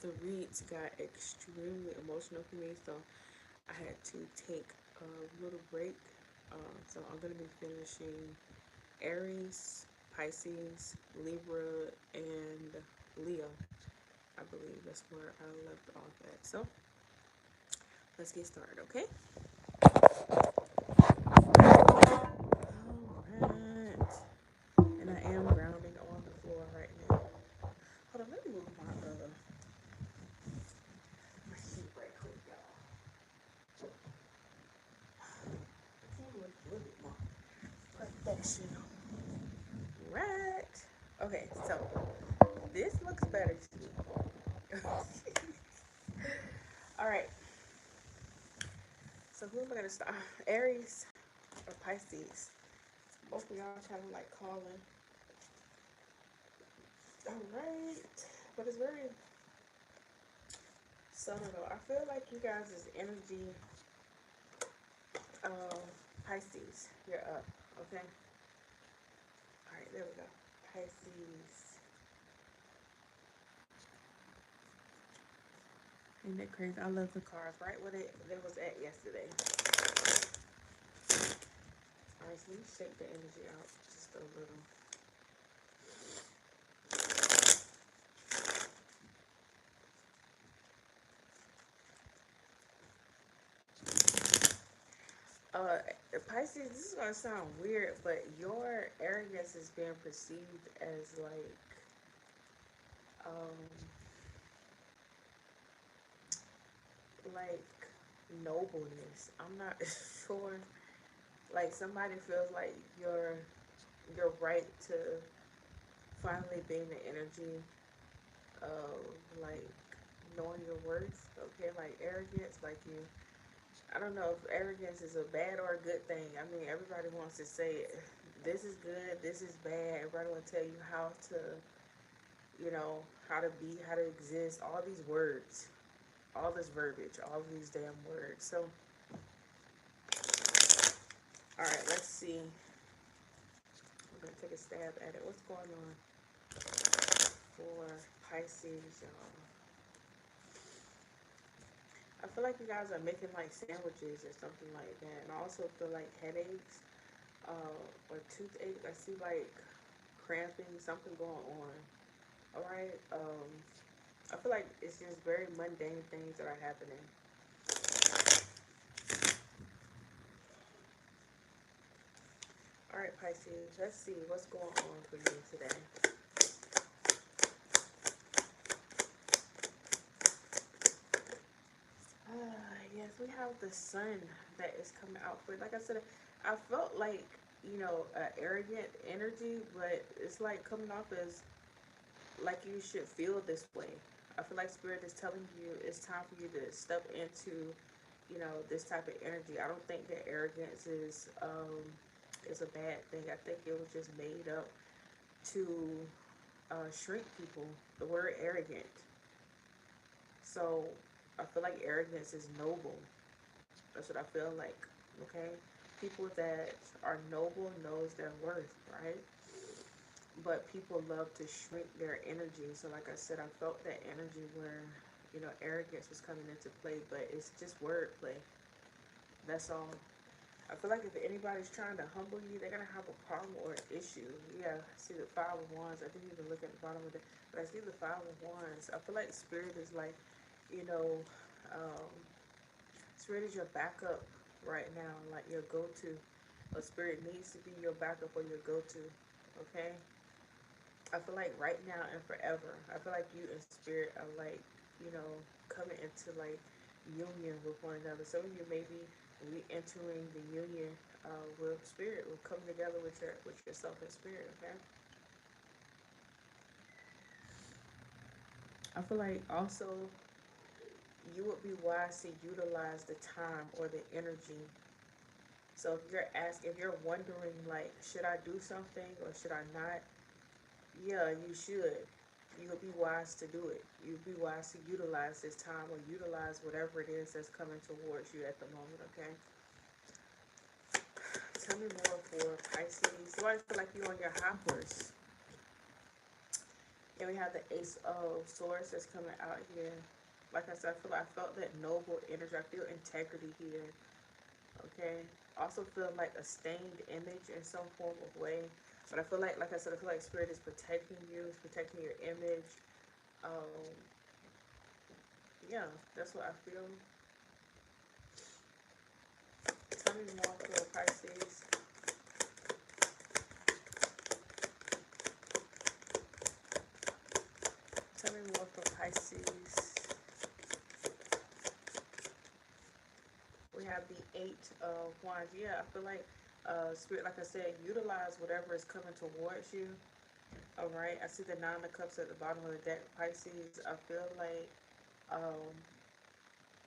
the reads got extremely emotional for me, so I had to take a little break. So I'm gonna be finishing Aries, Pisces, Libra, and Leo. I believe that's where I left off at. So let's get started, okay? All right. And I am grounding on the floor right now. Hold on, let me move my sheet right quick, y'all. I can't look a little bit more professional. Right. Okay, so this looks better to me. All right. So who am I gonna start? Aries or Pisces? Both of y'all trying to like call in. All right. But it's very subtle though. I feel like you guys' energy, uh, Pisces, you're up. Okay. All right. There we go. Pisces. Isn't that crazy? I love the cards. Right where they was at yesterday. All right. So let me shake the energy out just a little. Uh, Pisces, this is gonna sound weird, but your arrogance is being perceived as um, like nobleness. I'm not sure. Like somebody feels like you're right to finally being the energy of like knowing your worth. Okay, like arrogance, like you. I don't know if arrogance is a bad or a good thing. I mean, everybody wants to say this is good, this is bad. Everybody will tell you how to, how to be, how to exist, all these words, all this verbiage, all these damn words. So, all right, let's see. We're gonna take a stab at it. What's going on for Pisces, y'all? I feel like you guys are making like sandwiches or something like that, and I also feel like headaches, or toothache. I see like cramping, something going on. All right. I feel like it's just very mundane things that are happening. All right, Pisces. Let's see what's going on for you today. Yes, we have the sun that is coming out for. Like I said, I felt like arrogant energy, but it's like coming off as like you should feel this way. I feel like spirit is telling you it's time for you to step into, this type of energy. I don't think that arrogance is a bad thing. I think it was just made up to shrink people. The word arrogant. So I feel like arrogance is noble. That's what I feel like. Okay, people that are noble knows their worth, right? But people love to shrink their energy. So like I said, I felt that energy where arrogance was coming into play, but it's just wordplay. That's all. I feel like if anybody's trying to humble you, they're gonna have a problem or an issue. Yeah, I see the Five of Wands. I didn't even look at the bottom of it, but I see the Five of Wands. I feel like Spirit is like, you know, um, Spirit is your backup right now, like your go-to. A Spirit needs to be your backup or your go-to. Okay. I feel like right now and forever, I feel like you and Spirit are like, coming into like union with one another. Some of you may be re-entering the union with Spirit, with coming together with yourself and Spirit. Okay. I feel like also you would be wise to utilize the time or the energy. So if you're wondering like, should I do something or should I not? Yeah, you should. You would be wise to do it. You'd be wise to utilize this time or utilize whatever it is that's coming towards you at the moment, okay? Tell me more for Pisces. So I feel like you're on your high horse. And we have the Ace of Swords that's coming out here. Like I said, I felt that noble energy. I feel integrity here. Okay. Also feel like a stained image in some form of way. But I feel like I said, I feel like Spirit is protecting you, it's protecting your image. Um, yeah, that's what I feel. Tell me more for Pisces. Tell me more for Pisces. We have the Eight of Wands. Yeah, I feel like Spirit, like I said, utilize whatever is coming towards you. All right. I see the Nine of Cups at the bottom of the deck, Pisces. I feel like um,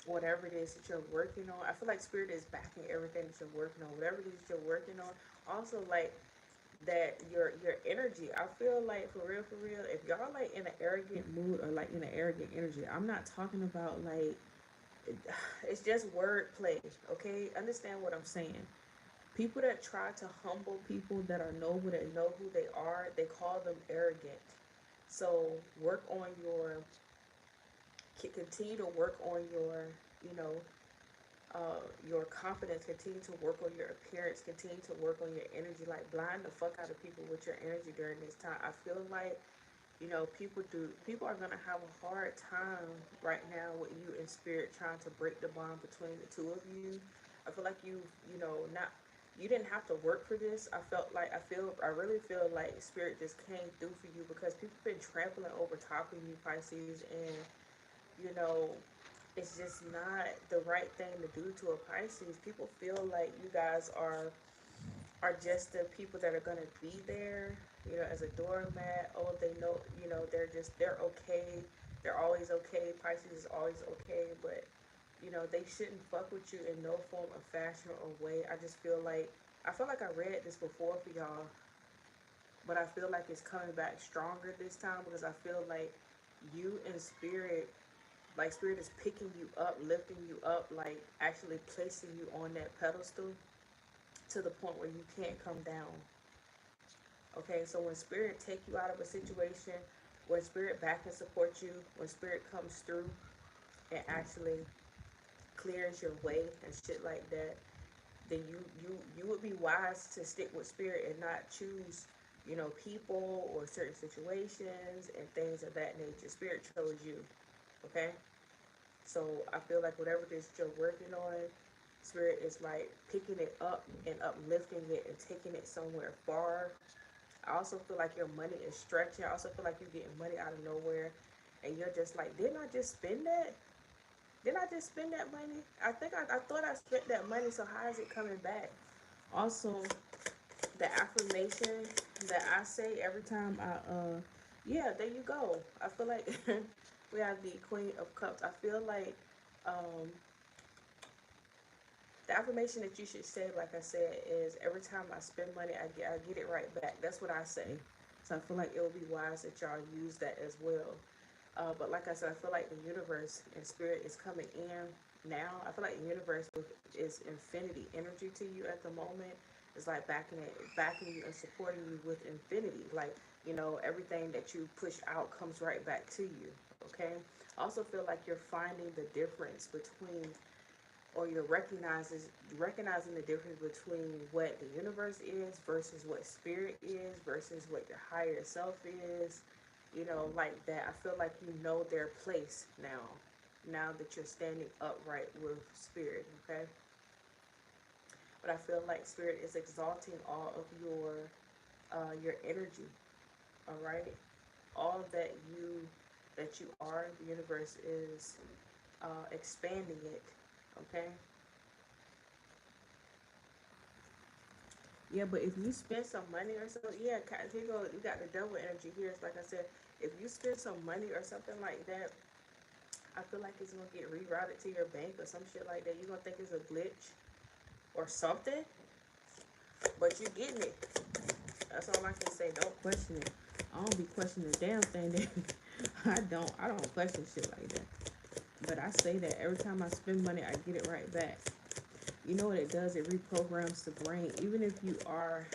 whatever it is that you're working on, I feel like Spirit is backing everything that you're working on. Whatever it is that you're working on. Also, like that your energy. I feel like for real, if y'all like in an arrogant mood or like in an arrogant energy, I'm not talking about like it's just wordplay, okay? Understand what I'm saying. People that try to humble people that are noble, that know who they are, they call them arrogant. So work on continue to work on you know, your confidence. Continue to work on your appearance. Continue to work on your energy. Like blind the fuck out of people with your energy during this time. I feel like people are gonna have a hard time right now with you in Spirit trying to break the bond between the two of you. I feel like not you didn't have to work for this. I really feel like Spirit just came through for you because people have been trampling over top of you, Pisces, and you know it's just not the right thing to do to a Pisces. People feel like you guys are just the people that are going to be there, as a doormat. Oh, they know, they're okay. They're always okay. Pisces is always okay, but, they shouldn't fuck with you in no form of fashion or way. I feel like I read this before for y'all, but I feel like it's coming back stronger this time because I feel like you and Spirit, like Spirit is picking you up, lifting you up, like actually placing you on that pedestal to the point where you can't come down. Okay, so when Spirit take you out of a situation, when Spirit back and support you, when Spirit comes through and actually clears your way and shit like that, then you would be wise to stick with Spirit and not choose, people or certain situations and things of that nature. Spirit chose you. Okay, so I feel like whatever it is you're working on, Spirit is like picking it up and uplifting it and taking it somewhere far. I also feel like your money is stretching. I also feel like you're getting money out of nowhere. And you're just like, didn't I just spend that? Didn't I just spend that money? I thought I spent that money, so how is it coming back? Also, the affirmation that I say every time yeah, there you go. I feel like we have the Queen of Cups. I feel like um, the affirmation that you should say, like I said, is every time I spend money, I get it right back. That's what I say. So I feel like it would be wise that y'all use that as well. But like I said, I feel like the universe and Spirit is coming in now. I feel like the universe is infinity energy to you at the moment. It's like backing you and supporting you with infinity. Like, everything that you push out comes right back to you. Okay. I also feel like you're finding the difference between, or you're recognizing the difference between what the universe is versus what Spirit is versus what your higher self is, like that. I feel like you know their place now that you're standing upright with Spirit. Okay, but I feel like Spirit is exalting all of your energy. All right, all that you are, the universe is expanding it. Okay. Yeah, but if you spend some money or something, yeah, here go. You got the double energy here. It's like I said, if you spend some money or something like that, I feel like it's gonna get rerouted to your bank or some shit like that. You're gonna think it's a glitch or something, but you're getting it. That's all I can say. Don't question it. I don't be questioning the damn thing. That I don't question shit like that. But I say that every time I spend money, I get it right back. You know what it does? It reprograms the brain. Even if you are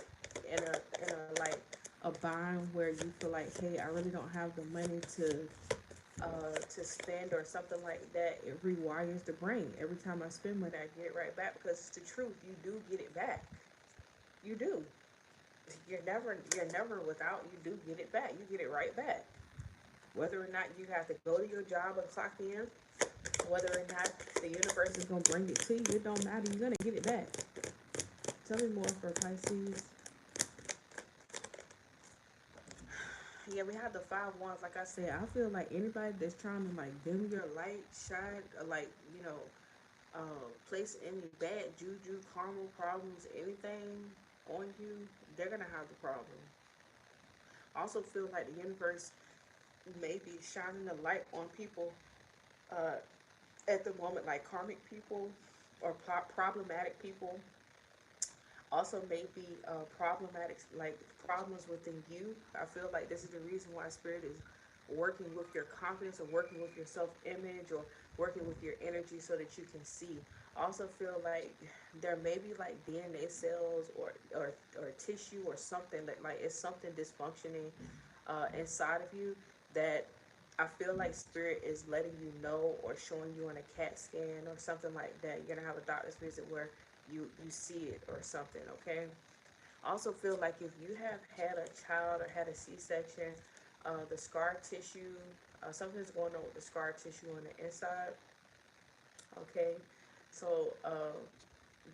in a like a bind where you feel like, hey, I really don't have the money to spend or something like that. It rewires the brain. Every time I spend money, I get it right back because it's the truth. You do get it back. You do. You're never without. You do get it back. You get it right back. Whether or not you have to go to your job and clock in, whether or not the universe is gonna bring it to you, it don't matter. You're gonna get it back. Tell me more for Pisces. Yeah, we have the 5 wands. Like I said, I feel like anybody that's trying to like dim your light, shine, like place any bad juju, karma problems, anything on you, they're gonna have the problem. Also, feel like the universe may be shining a light on people uh, at the moment, like karmic people or problematic people. Also, maybe problematic, like problems within you. I feel like this is the reason why spirit is working with your confidence or working with your self-image or working with your energy so that you can see. Also feel like there may be like DNA cells or tissue or something that like it's something dysfunctioning inside of you that I feel like spirit is letting you know or showing you on a CAT scan or something like that. You're gonna have a doctor's visit where you see it or something, okay? Also feel like if you have had a child or had a C-section, the scar tissue, something's going on with the scar tissue on the inside, okay? So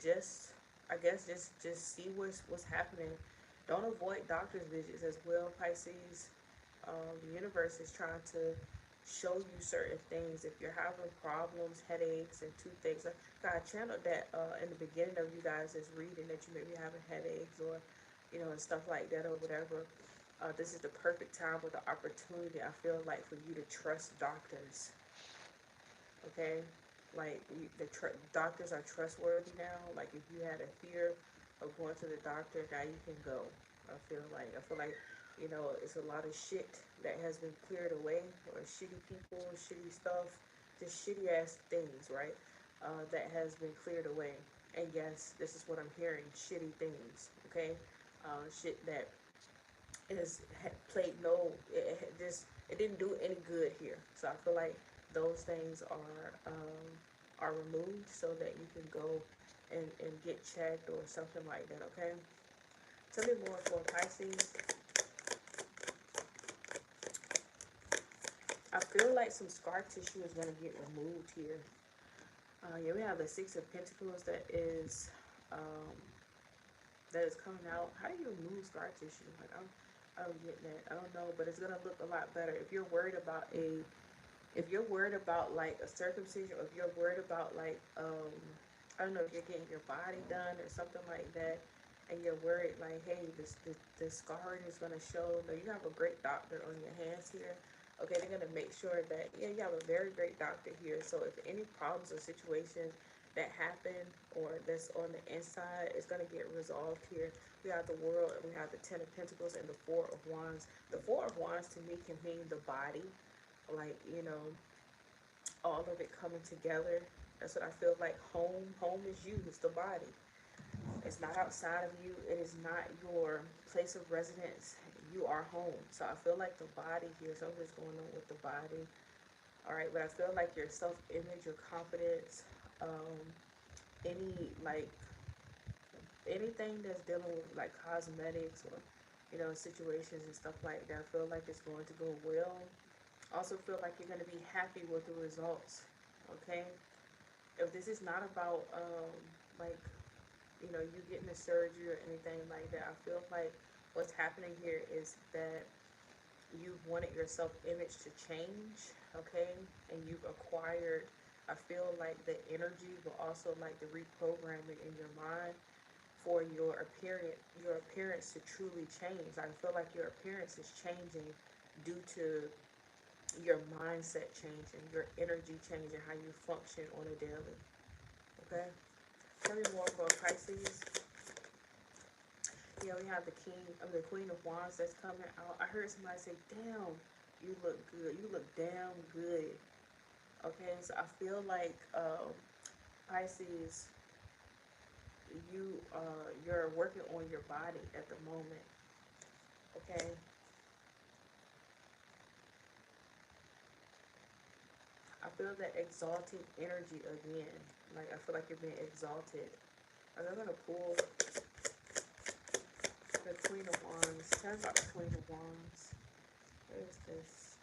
just I guess just see what's happening. Don't avoid doctor's visits as well, Pisces. The universe is trying to show you certain things. If you're having problems, headaches, and toothaches, I channeled that in the beginning of you guys' reading that you may be having headaches or, and stuff like that or whatever. This is the perfect time with the opportunity, I feel like, for you to trust doctors. Okay? Like, doctors are trustworthy now. Like, if you had a fear of going to the doctor, now you can go. I feel like it's a lot of shit that has been cleared away, or shitty people, shitty stuff, just shitty ass things, right? That has been cleared away. And yes, this is what I'm hearing: shitty things. Okay, shit that is played no, it didn't do any good here. So I feel like those things are removed so that you can go and get checked or something like that. Okay, tell me more for Pisces. I feel like some scar tissue is going to get removed here. Yeah, we have the Six of Pentacles um, that is coming out. How do you remove scar tissue? Like I don't get that. I don't know, but it's gonna look a lot better if you're worried about like a circumcision, or if you're worried about like I don't know, if you're getting your body done or something like that, and you're worried like, hey, this scarring is gonna show. No, you have a great doctor on your hands here. Okay, they're gonna make sure that, yeah, you have a very great doctor here. So if any problems or situations that happen or that's on the inside, it's gonna get resolved here. We have the World, and we have the Ten of Pentacles and the Four of Wands. The Four of Wands to me can mean the body, like, all of it coming together. That's what I feel like. Home is you. It's the body. It's not outside of you. It is not your place of residence. You are home. So I feel like the body here, something's going on with the body. All right, but I feel like your self-image, your confidence, any like anything that's dealing with like cosmetics or situations and stuff like that, I feel like it's going to go well. Also feel like you're going to be happy with the results. Okay, if this is not about like you getting a surgery or anything like that, I feel like what's happening here is that you've wanted your self-image to change, okay, and you've acquired, I feel like, the energy, but also like the reprogramming in your mind for your appearance to truly change. I feel like your appearance is changing due to your mindset changing, your energy changing, how you function on a daily. Okay? Tell me more about Pisces. Yeah, we have the Queen of Wands that's coming out. I heard somebody say, "Damn, you look good. You look damn good." Okay, so I feel like Pisces, you're working on your body at the moment. Okay. I feel that exalted energy again. Like, I feel like you're being exalted. Like, I'm gonna pull the Queen of Wands. Tell me about the Queen of Wands. What is this?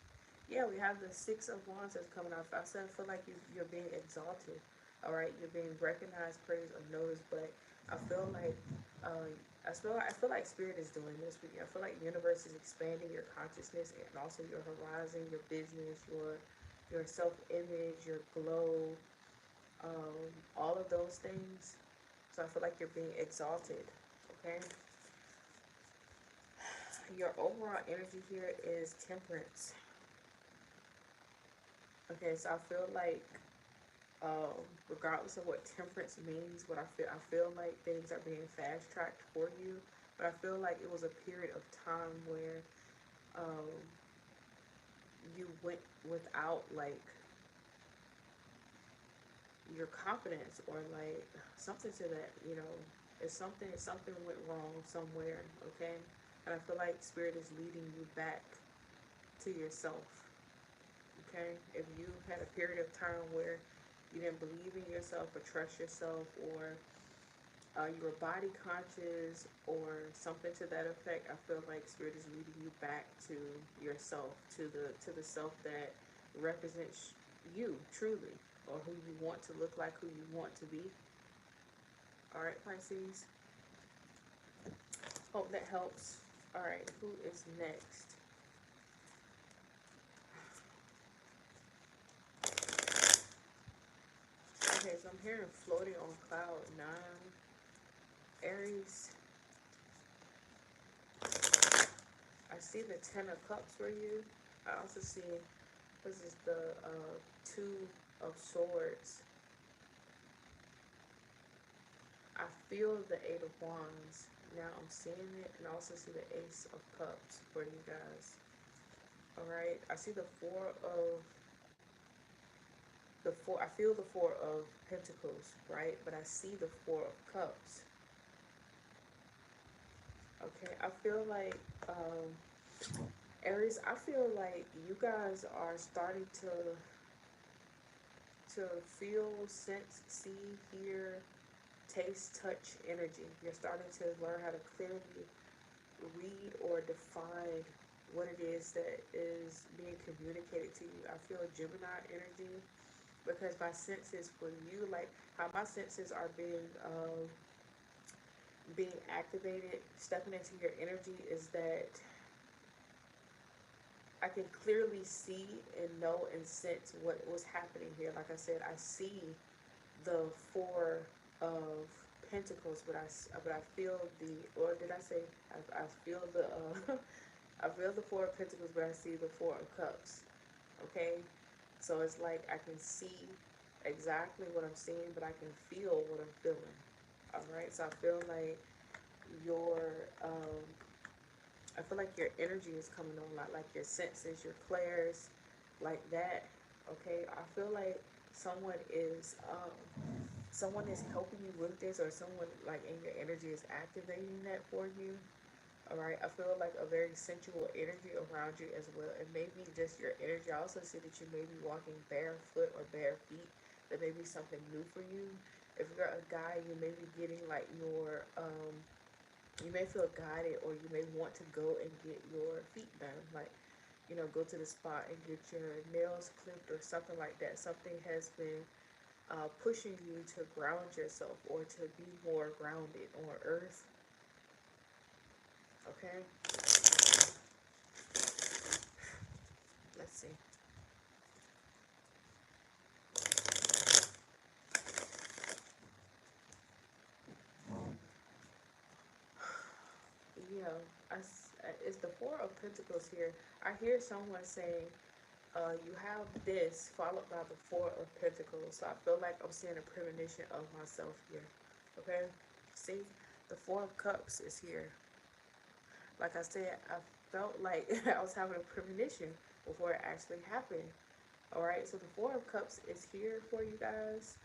Yeah, we have the Six of Wands that's coming off. I said I feel like you're being exalted. All right, you're being recognized, praised, or noticed. But I feel like uh, I feel like Spirit is doing this for you. I feel like the universe is expanding your consciousness and also your horizon, your business, your self image, your glow, all of those things. So I feel like you're being exalted. Okay. Your overall energy here is temperance. Okay, so I feel like, regardless of what temperance means, I feel like things are being fast tracked for you. But I feel like it was a period of time where um, you went without like your confidence or like something to that. It's something went wrong somewhere. Okay, and I feel like Spirit is leading you back to yourself. Okay, if you had a period of time where you didn't believe in yourself or trust yourself, or you were body conscious or something to that effect, I feel like Spirit is leading you back to yourself, to the self that represents you truly, or who you want to look like, who you want to be. All right, Pisces. Hope that helps. All right, who is next? Okay, so I'm hearing floating on cloud nine. Aries, I see the Ten of Cups for you. I also see, this is the Two of Swords. I feel the Eight of Wands. Now I'm seeing it, and I also see the Ace of Cups for you guys. All right, I see I feel the Four of Pentacles, right? But I see the Four of Cups. Okay, I feel like, Aries, I feel like you guys are starting to feel, sense, see, hear, taste, touch energy. You're starting to learn how to clearly read or define what it is that is being communicated to you. I feel Gemini energy because my senses for you, like how my senses are being activated, stepping into your energy, is that I can clearly see and know and sense what was happening here. Like I said, I see the Four of Pentacles, but I feel the, or did I say, I feel the I feel the Four of Pentacles, but I see the Four of Cups. Okay, so it's like I can see exactly what I'm seeing, but I can feel what I'm feeling. All right, so I feel like your I feel like your energy is coming on, like your senses, your clairs, like that. Okay, I feel like someone is um, someone is helping you with this, or someone like in your energy is activating that for you. All right, I feel like a very sensual energy around you as well. It may be just your energy. I also see that you may be walking barefoot or bare feet. That may be something new for you. If you're a guy, you may be getting like you may feel guided, or you may want to go and get your feet done. Like, go to the spot and get your nails clipped or something like that. Something has been pushing you to ground yourself or to be more grounded on earth. Okay, let's see. Yeah, it's the Four of Pentacles here. I hear someone saying, you have this followed by the Four of Pentacles. So I feel like I'm seeing a premonition of myself here. Okay? See? The Four of Cups is here. Like I said, I felt like I was having a premonition before it actually happened. Alright, so the Four of Cups is here for you guys.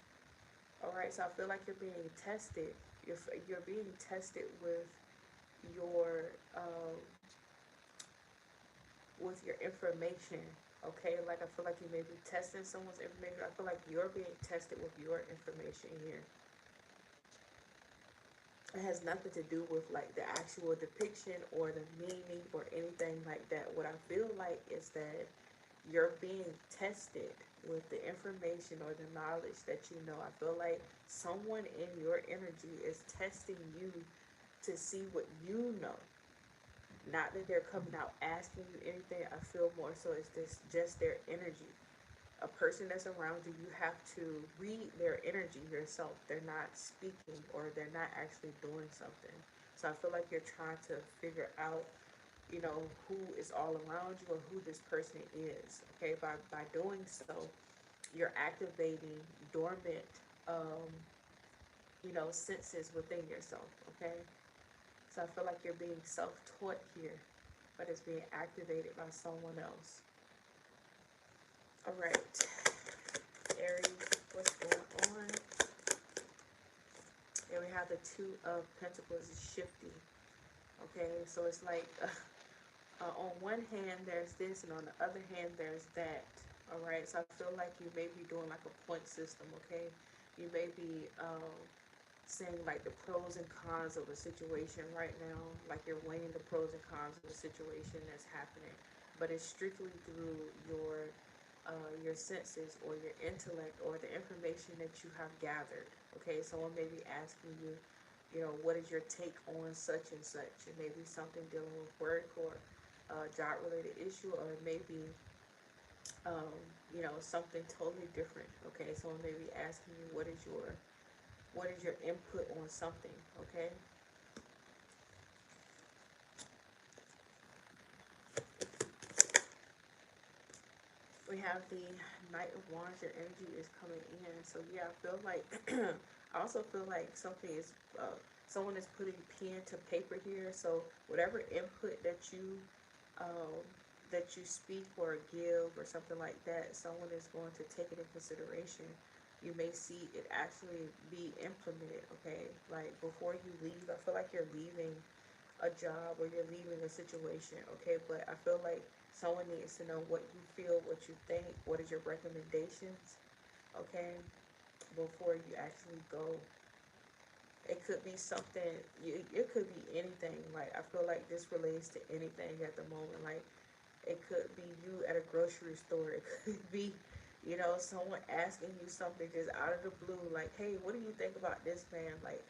Alright, so I feel like you're being tested. You're being tested with your with your information. Okay, like I feel like you may be testing someone's information. I feel like you're being tested with your information here. It has nothing to do with like the actual depiction or the meaning or anything like that. What I feel like is that you're being tested with the information or the knowledge that you know. I feel like someone in your energy is testing you to see what you know. Not that they're coming out asking you anything. I feel more so it's this just their energy. A person that's around you, you have to read their energy yourself. They're not speaking or they're not actually doing something. So I feel like you're trying to figure out, who is all around you or who this person is. Okay, by doing so, you're activating dormant, um, senses within yourself. Okay, so I feel like you're being self-taught here, but it's being activated by someone else. All right, Aries, what's going on? And we have the Two of Pentacles is shifting. Okay, so it's like on one hand there's this, and on the other hand there's that. All right, so I feel like you may be doing like a point system. Okay, you may be saying like the pros and cons of a situation right now, like you're weighing the pros and cons of the situation that's happening, but it's strictly through your senses or your intellect or the information that you have gathered. Okay, someone may be asking you, what is your take on such and such? It may be something dealing with work or job related issue, or it may be something totally different. Okay, someone may be asking you what is your input on something. Okay, we have the Knight of Wands. Your energy is coming in. So yeah, I feel like I also feel like someone is putting pen to paper here. So whatever input um, that you speak or give or something like that, someone is going to take it in consideration. You may see it actually be implemented. Okay, like before you leave, I feel like you're leaving a job or you're leaving a situation. Okay, but I feel like someone needs to know what you feel, what you think, what is your recommendations. Okay, before you actually go. It could be something. It could be anything. Like I feel like this relates to anything at the moment. Like it could be you at a grocery store. It could be, someone asking you something just out of the blue, like, hey, what do you think about this, man? Like,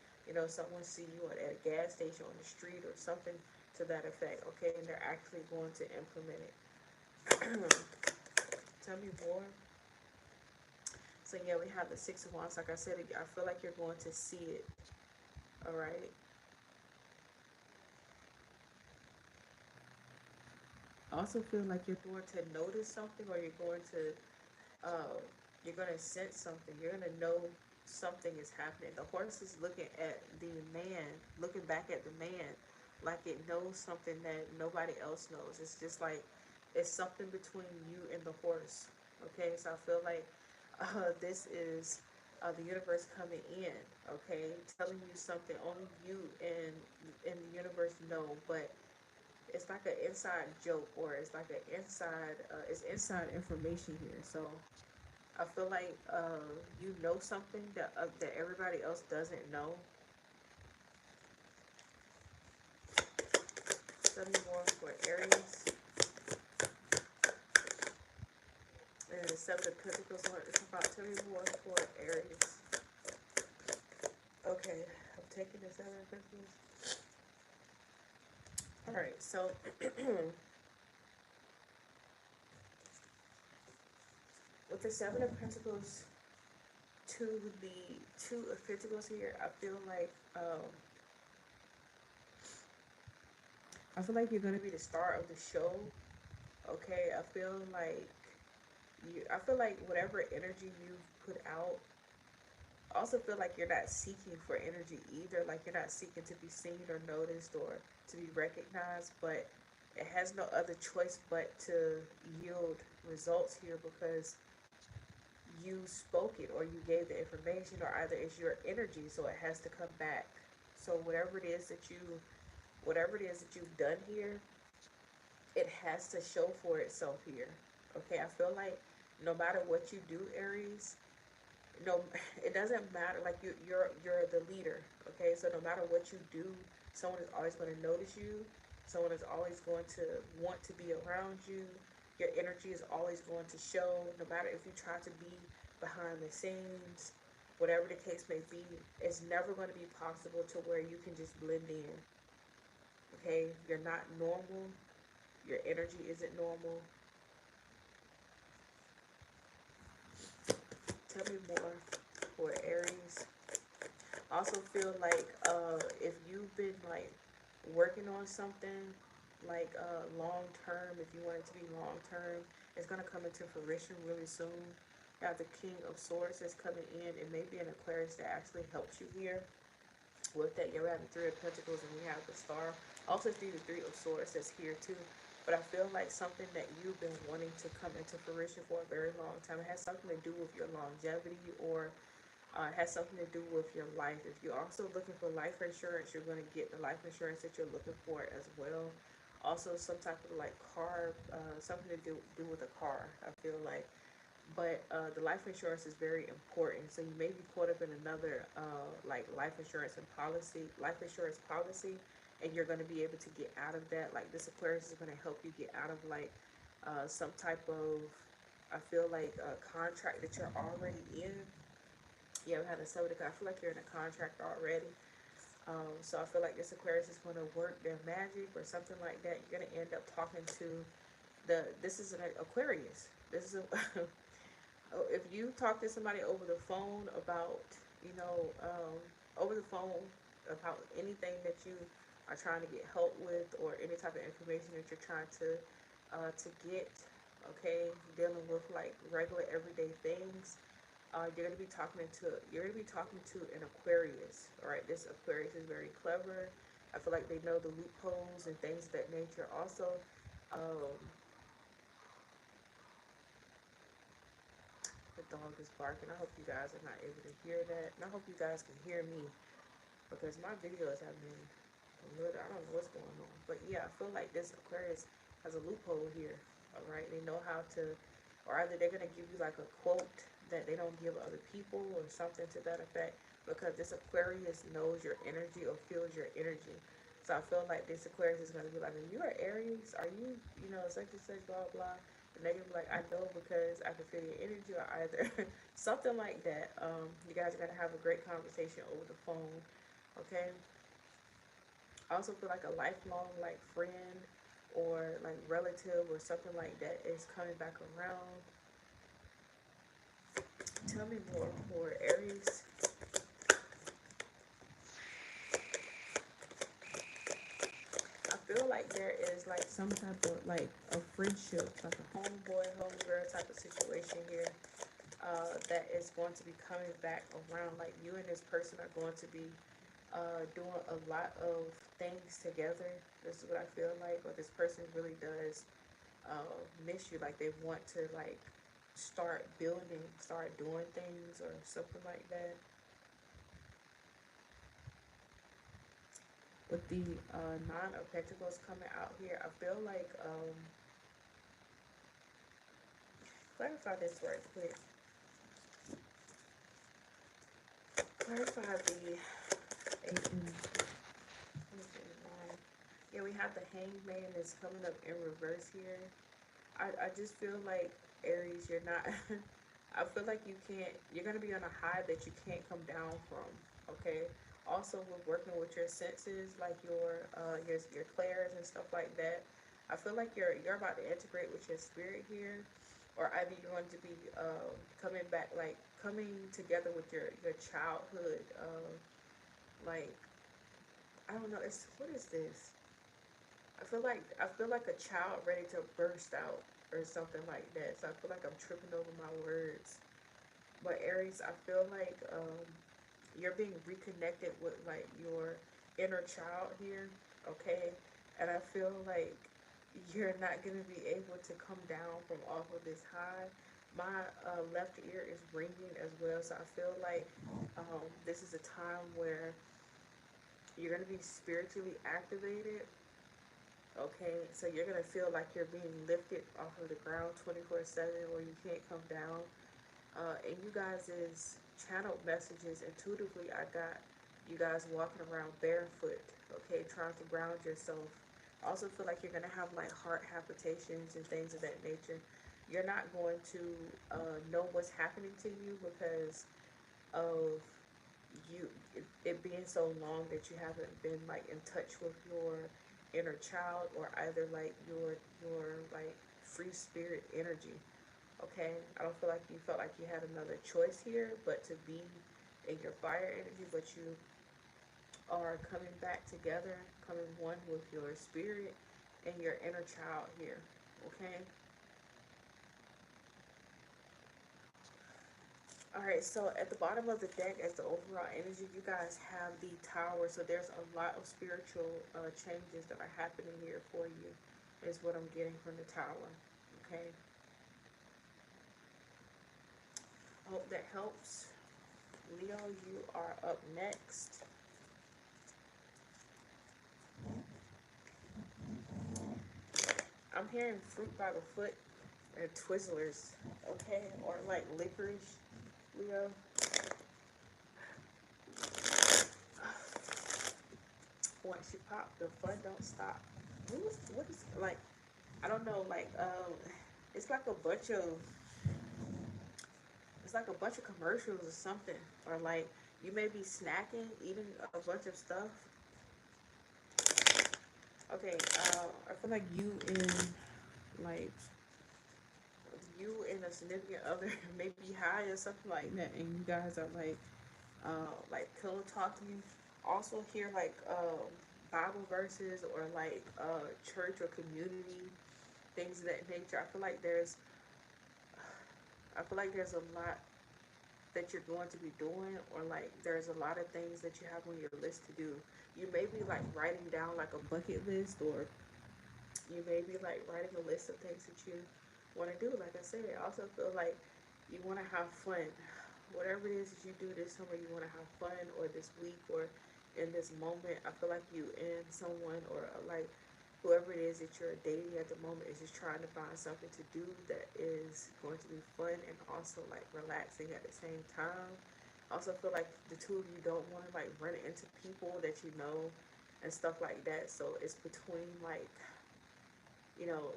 someone see you at a gas station on the street or something to that effect, okay? And they're actually going to implement it. Tell me more. So yeah, we have the Six of Wands. Like I said, I feel like you're going to see it. All right. I also feel like you're going to notice something, or uh, you're going to sense something. You're going to know something is happening. The horse is looking at the man, looking back at the man, like it knows something that nobody else knows. It's just like it's something between you and the horse. Okay, so I feel like this is the universe coming in. Okay, telling you something only you and the universe know, but it's like an inside joke, or it's like an it's inside information here. So I feel like you know something that everybody else doesn't know. Tell me more for Aries. And the Seven of Pentacles, what it's about. Tell me more for Aries. Okay, I'm taking the Seven of Pentacles. Alright, so with the Seven of Pentacles to the Two of Pentacles here, I feel like you're gonna be the star of the show. Okay, I feel like whatever energy you've put out, I also feel like you're not seeking for energy either. Like you're not seeking to be seen or noticed or to be recognized, but it has no other choice but to yield results here, because you spoke it or you gave the information, or either it's your energy, so it has to come back. So whatever it is that you've done here, it has to show for itself here. Okay, I feel like no matter what you do, Aries, no, it doesn't matter. Like you're the leader. Okay, so no matter what you do, someone is always going to notice you. Someone is always going to want to be around you. Your energy is always going to show. No matter if you try to be behind the scenes, whatever the case may be, it's never going to be possible to where you can just blend in. Okay, you're not normal. Your energy isn't normal. Tell me more for Aries. Also feel like if you've been like working on something like long term, if you want it to be long term, it's gonna come into fruition really soon. You have the King of Swords that's coming in. It may be an Aquarius that actually helps you here. With that, you're having Three of Pentacles and we have the Star. Also see the Three of Swords that's here too. But I feel like something that you've been wanting to come into fruition for a very long time. It has something to do with your longevity, or has something to do with your life. If you're also looking for life insurance, you're going to get the life insurance that you're looking for as well. Also, some type of like car, something to do with a car, I feel like. But the life insurance is very important. So you may be caught up in another like life insurance policy, and you're going to be able to get out of that. Like this Aquarius is going to help you get out of like some type of, I feel like a contract that you're already in. You ever had a somebody? I feel like you're in a contract already. So I feel like this Aquarius is going to work their magic or something like that. You're going to end up talking to this is an Aquarius. This is a, if you talk to somebody over the phone about, you know, over the phone about anything that you are trying to get help with, or any type of information that you're trying to get, okay, dealing with like regular everyday things, you're gonna be talking to an Aquarius. All right, this Aquarius is very clever. I feel like they know the loopholes and things of that nature. Also, um, the dog is barking. I hope you guys are not able to hear that, and I hope you guys can hear me because my videos have been a little. I don't know what's going on, but yeah, I feel like this Aquarius has a loophole here. All right, they know how to, or either they're gonna give you like a quote that they don't give other people or something to that effect, because this Aquarius knows your energy or feels your energy. So I feel like this Aquarius is gonna be like, "Are you are Aries? Are you, you know, such and such, blah blah." And they're gonna be like, "I know because I can feel your energy," or either something like that. You guys are gonna have a great conversation over the phone. Okay. I also feel like a lifelong like friend or like relative or something like that is coming back around. Tell me more for Aries. I feel like there is like some type of like a friendship, like a homeboy, homegirl type of situation here, that is going to be coming back around. Like you and this person are going to be doing a lot of things together. This is what I feel like. Or this person really does miss you. Like they want to like start building, start doing things or something like that. With the Nine of Pentacles coming out here, I feel like clarify this right quick. Clarify the eight and nine. Yeah, we have the Hangman that's coming up in reverse here. I just feel like Aries, you're not. I feel like you're gonna be on a high that you can't come down from. Okay. Also, with working with your senses, like your clairs and stuff like that, I feel like you're about to integrate with your spirit here, or either you're going to be coming back, like coming together with your childhood, like I don't know. It's what is this? I feel like a child ready to burst out or something like that. So I feel like I'm tripping over my words. But Aries, I feel like you're being reconnected with like your inner child here, okay? And I feel like you're not gonna be able to come down from off of this high. My left ear is ringing as well, so I feel like this is a time where you're gonna be spiritually activated. Okay, so you're gonna feel like you're being lifted off of the ground 24/7, where you can't come down. And you guys is channeled messages intuitively. I got you guys walking around barefoot, okay, trying to ground yourself. I also feel like you're gonna have like heart palpitations and things of that nature. You're not going to know what's happening to you because of it being so long that you haven't been like in touch with your inner child, or either like your like free spirit energy. Okay, I don't feel like you felt like you had another choice here but to be in your fire energy, but you are coming back together, coming one with your spirit and your inner child here. Okay. All right, so at the bottom of the deck, as the overall energy, you guys have the tower. So there's a lot of spiritual changes that are happening here for you, is what I'm getting from the tower. Okay, I hope that helps. Leo, you are up next. I'm hearing fruit by the foot and Twizzlers, okay, or like licorice, Leo. Once you pop, the fun don't stop. What is like? I don't know. Like, it's like a bunch of it's like a bunch of commercials or something, or like you may be snacking, eating a bunch of stuff. Okay, I feel like like you and a significant other may be high or something like that, and you guys are like pillow talking. Also hear like Bible verses, or like church or community things of that nature. I feel like there's a lot that you're going to be doing, or like there's a lot of things that you have on your list to do. You may be like writing down like a bucket list, or you may be like writing a list of things that you want to do. Like I said, I also feel like you want to have fun. Whatever it is that you do this summer, you want to have fun, or this week, or in this moment. I feel like you and someone, or like whoever it is that you're dating at the moment, is just trying to find something to do that is going to be fun and also like relaxing at the same time. I also feel like the two of you don't want to like run into people that you know and stuff like that. So it's between like, you know,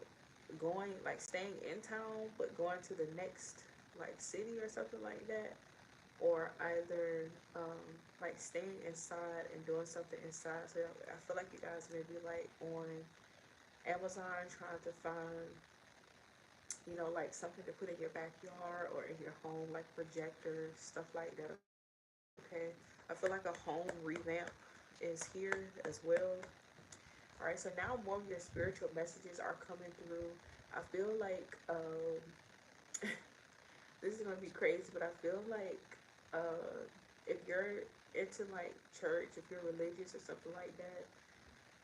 going like staying in town but going to the next like city or something like that, or either like staying inside and doing something inside. So I feel like you guys may be like on Amazon trying to find, you know, like something to put in your backyard or in your home, like projectors, stuff like that. Okay, I feel like a home revamp is here as well. All right, so now more of your spiritual messages are coming through. I feel like this is gonna be crazy, but I feel like if you're into like church, if you're religious or something like that,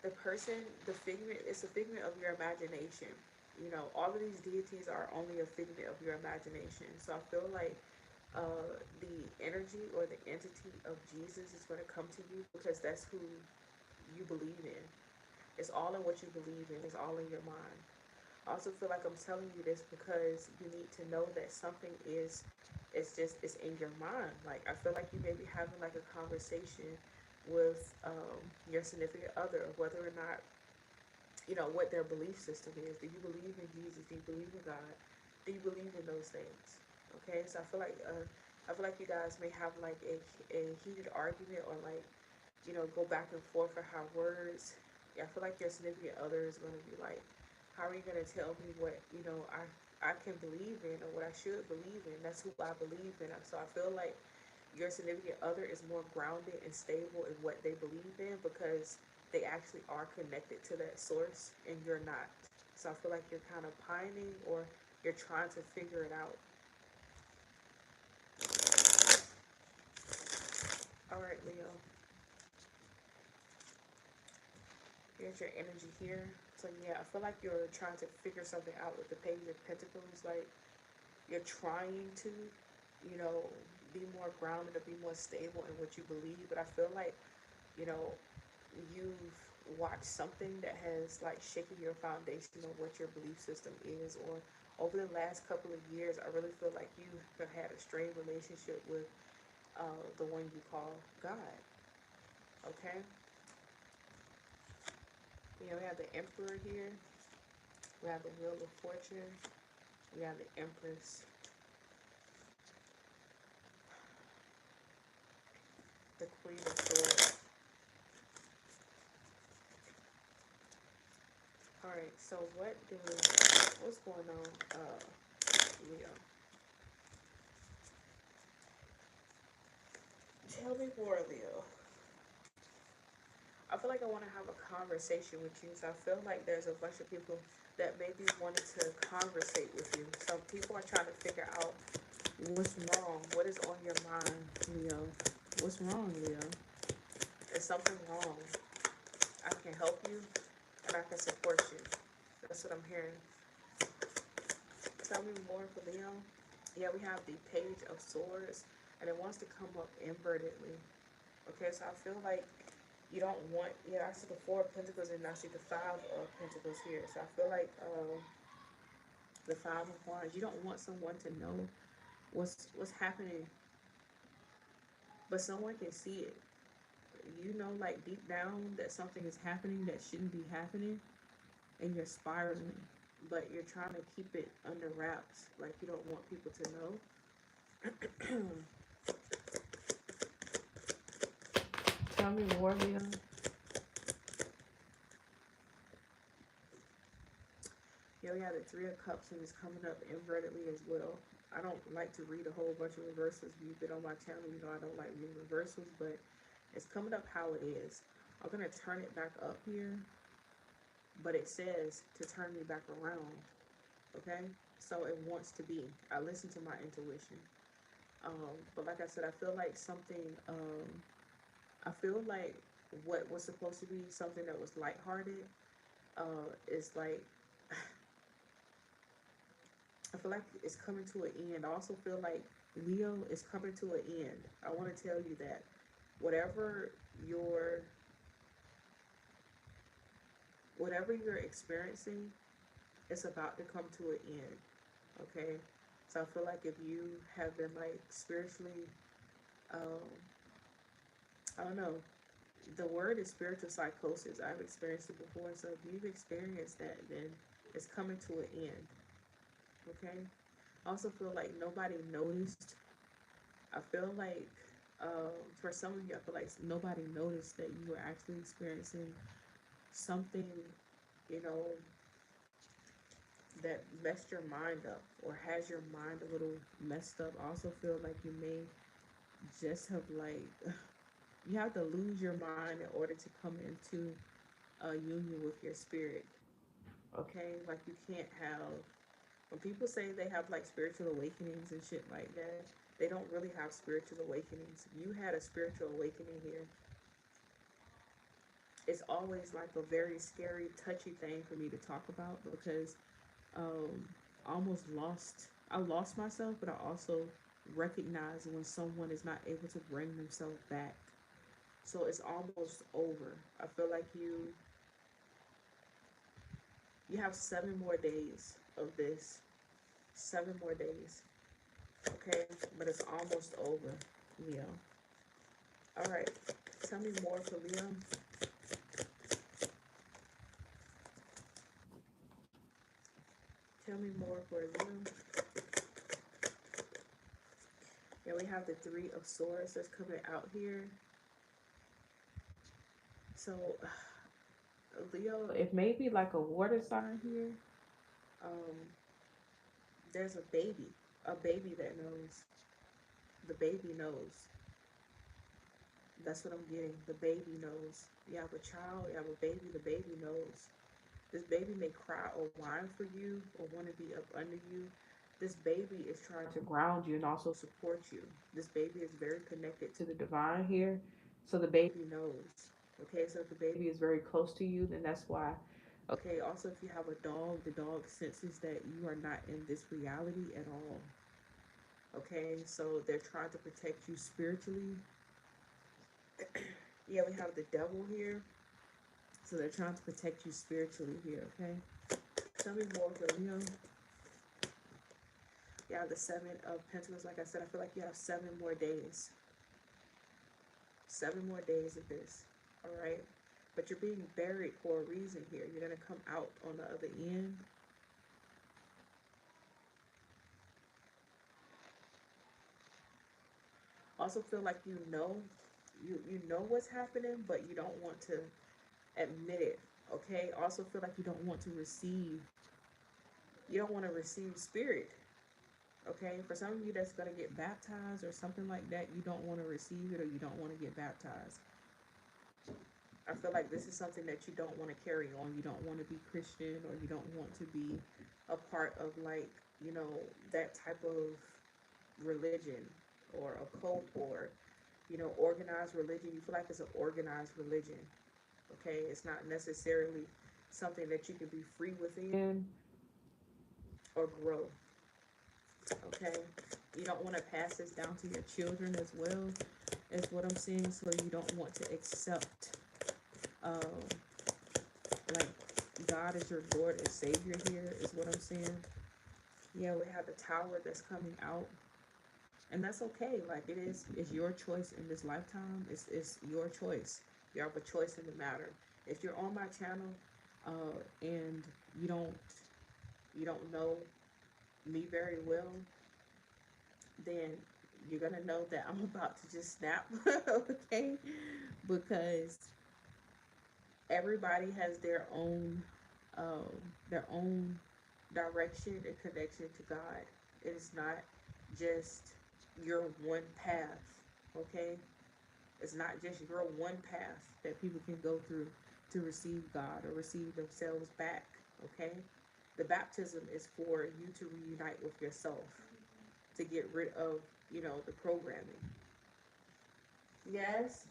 the person, the figment, it's a figment of your imagination. You know, all of these deities are only a figment of your imagination. So I feel like the energy or the entity of Jesus is going to come to you because that's who you believe in. It's all in what you believe in. It's all in your mind. I also feel like I'm telling you this because you need to know that something is, it's in your mind. Like I feel like you may be having like a conversation with your significant other of whether or not, you know, what their belief system is. Do you believe in Jesus? Do you believe in God? Do you believe in those things? Okay, so I feel like you guys may have like a heated argument, or like, you know, go back and forth for how words. Yeah, I feel like your significant other is going to be like, how are you going to tell me what, you know, I can believe in, or what I should believe in? That's who I believe in. So I feel like your significant other is more grounded and stable in what they believe in because they actually are connected to that source and you're not. So I feel like you're kind of pining, or you're trying to figure it out. All right, Leo. Here's your energy here. So yeah, I feel like you're trying to figure something out with the Page of Pentacles. Like you're trying to, you know, be more grounded or be more stable in what you believe. But I feel like, you know, you've watched something that has like shaken your foundation of what your belief system is, or over the last couple of years, I really feel like you have had a strained relationship with the one you call God. Okay? You know, we have the Emperor here, we have the Wheel of Fortune, we have the Empress, the Queen of Swords. Alright, so what's going on, Leo? Tell me more, Leo. I feel like I want to have a conversation with you. So I feel like there's a bunch of people that maybe wanted to conversate with you. Some people are trying to figure out what's wrong. What is on your mind, Leo? What's wrong, Leo? Is something wrong? I can help you and I can support you. That's what I'm hearing. Tell me more for Leo. Yeah, we have the Page of Swords and it wants to come up invertedly. Okay, so I feel like you don't want, yeah, I see the Four of Pentacles and I see the Five of Pentacles here. So I feel like the Five of Wands, you don't want someone to know what's happening, but someone can see it. You know, like deep down that something is happening that shouldn't be happening, and you're spiraling, but you're trying to keep it under wraps. Like you don't want people to know. Tell me more, Leo. Yeah, we have the Three of Cups and it's coming up invertedly as well. I don't like to read a whole bunch of reversals. If you've been on my channel, you know I don't like reading reversals, but it's coming up how it is. I'm going to turn it back up here, but it says to turn me back around, okay? So it wants to be. I listen to my intuition. But like I said, I feel like something, I feel like what was supposed to be something that was lighthearted is like, I feel like it's coming to an end. I also feel like Leo is coming to an end. I want to tell you that whatever you're whatever you're experiencing, it's about to come to an end. Okay? So I feel like if you have been like spiritually um I don't know, the word is spiritual psychosis. I've experienced it before. So if you've experienced that, then it's coming to an end. Okay? I also feel like nobody noticed. I feel like for some of you, I feel like nobody noticed that you were actually experiencing something, you know, that messed your mind up or has your mind a little messed up. I also feel like you may just have like, you have to lose your mind in order to come into a union with your spirit. Okay? Like you can't have, when people say they have like spiritual awakenings and shit like that, they don't really have spiritual awakenings. You had a spiritual awakening here. It's always like a very scary, touchy thing for me to talk about because um, I lost myself, but I also recognize when someone is not able to bring themselves back. So it's almost over. I feel like you have 7 more days of this. 7 more days. Okay, but it's almost over, Leo. All right, tell me more for Leo. Tell me more for Leo. Yeah, we have the Three of Swords that's coming out here. So, Leo, it may be like a water sign here. Um, there's a baby that knows. The baby knows. That's what I'm getting. The baby knows. You have a child, you have a baby, the baby knows. This baby may cry or whine for you or want to be up under you. This baby is trying to ground you and also support you. This baby is very connected to the divine here. So the baby knows. Okay, so if the baby is very close to you, then that's why. Okay, also if you have a dog, the dog senses that you are not in this reality at all. Okay, so they're trying to protect you spiritually. Yeah, we have the devil here. So they're trying to protect you spiritually here, okay? Tell me more for Leo. You have the Seven of Pentacles. Like I said, I feel like you have 7 more days. 7 more days of this, all right? But you're being buried for a reason here. You're going to come out on the other end. Also feel like you know what's happening, but you don't want to admit it, okay? Also feel like you don't want to receive spirit, okay? For some of you that's going to get baptized or something like that, you don't want to receive it, or you don't want to get baptized. I feel like this is something that you don't want to carry on. You don't want to be Christian, or you don't want to be a part of, like, you know, that type of religion or a cult, or, you know, organized religion. You feel like it's an organized religion, okay? It's not necessarily something that you can be free within or grow, okay? You don't want to pass this down to your children as well, is what I'm seeing. So you don't want to accept like God is your Lord and Savior here, is what I'm saying. Yeah, we have the Tower that's coming out, and that's okay. Like, it's your choice in this lifetime. It's your choice. You have a choice in the matter. If you're on my channel and you don't know me very well, then you're gonna know that I'm about to just snap, okay? Because everybody has their own direction and connection to God. It is not just your one path, okay? It's not just your one path that people can go through to receive God or receive themselves back, okay? The baptism is for you to reunite with yourself, to get rid of, you know, the programming. Yes?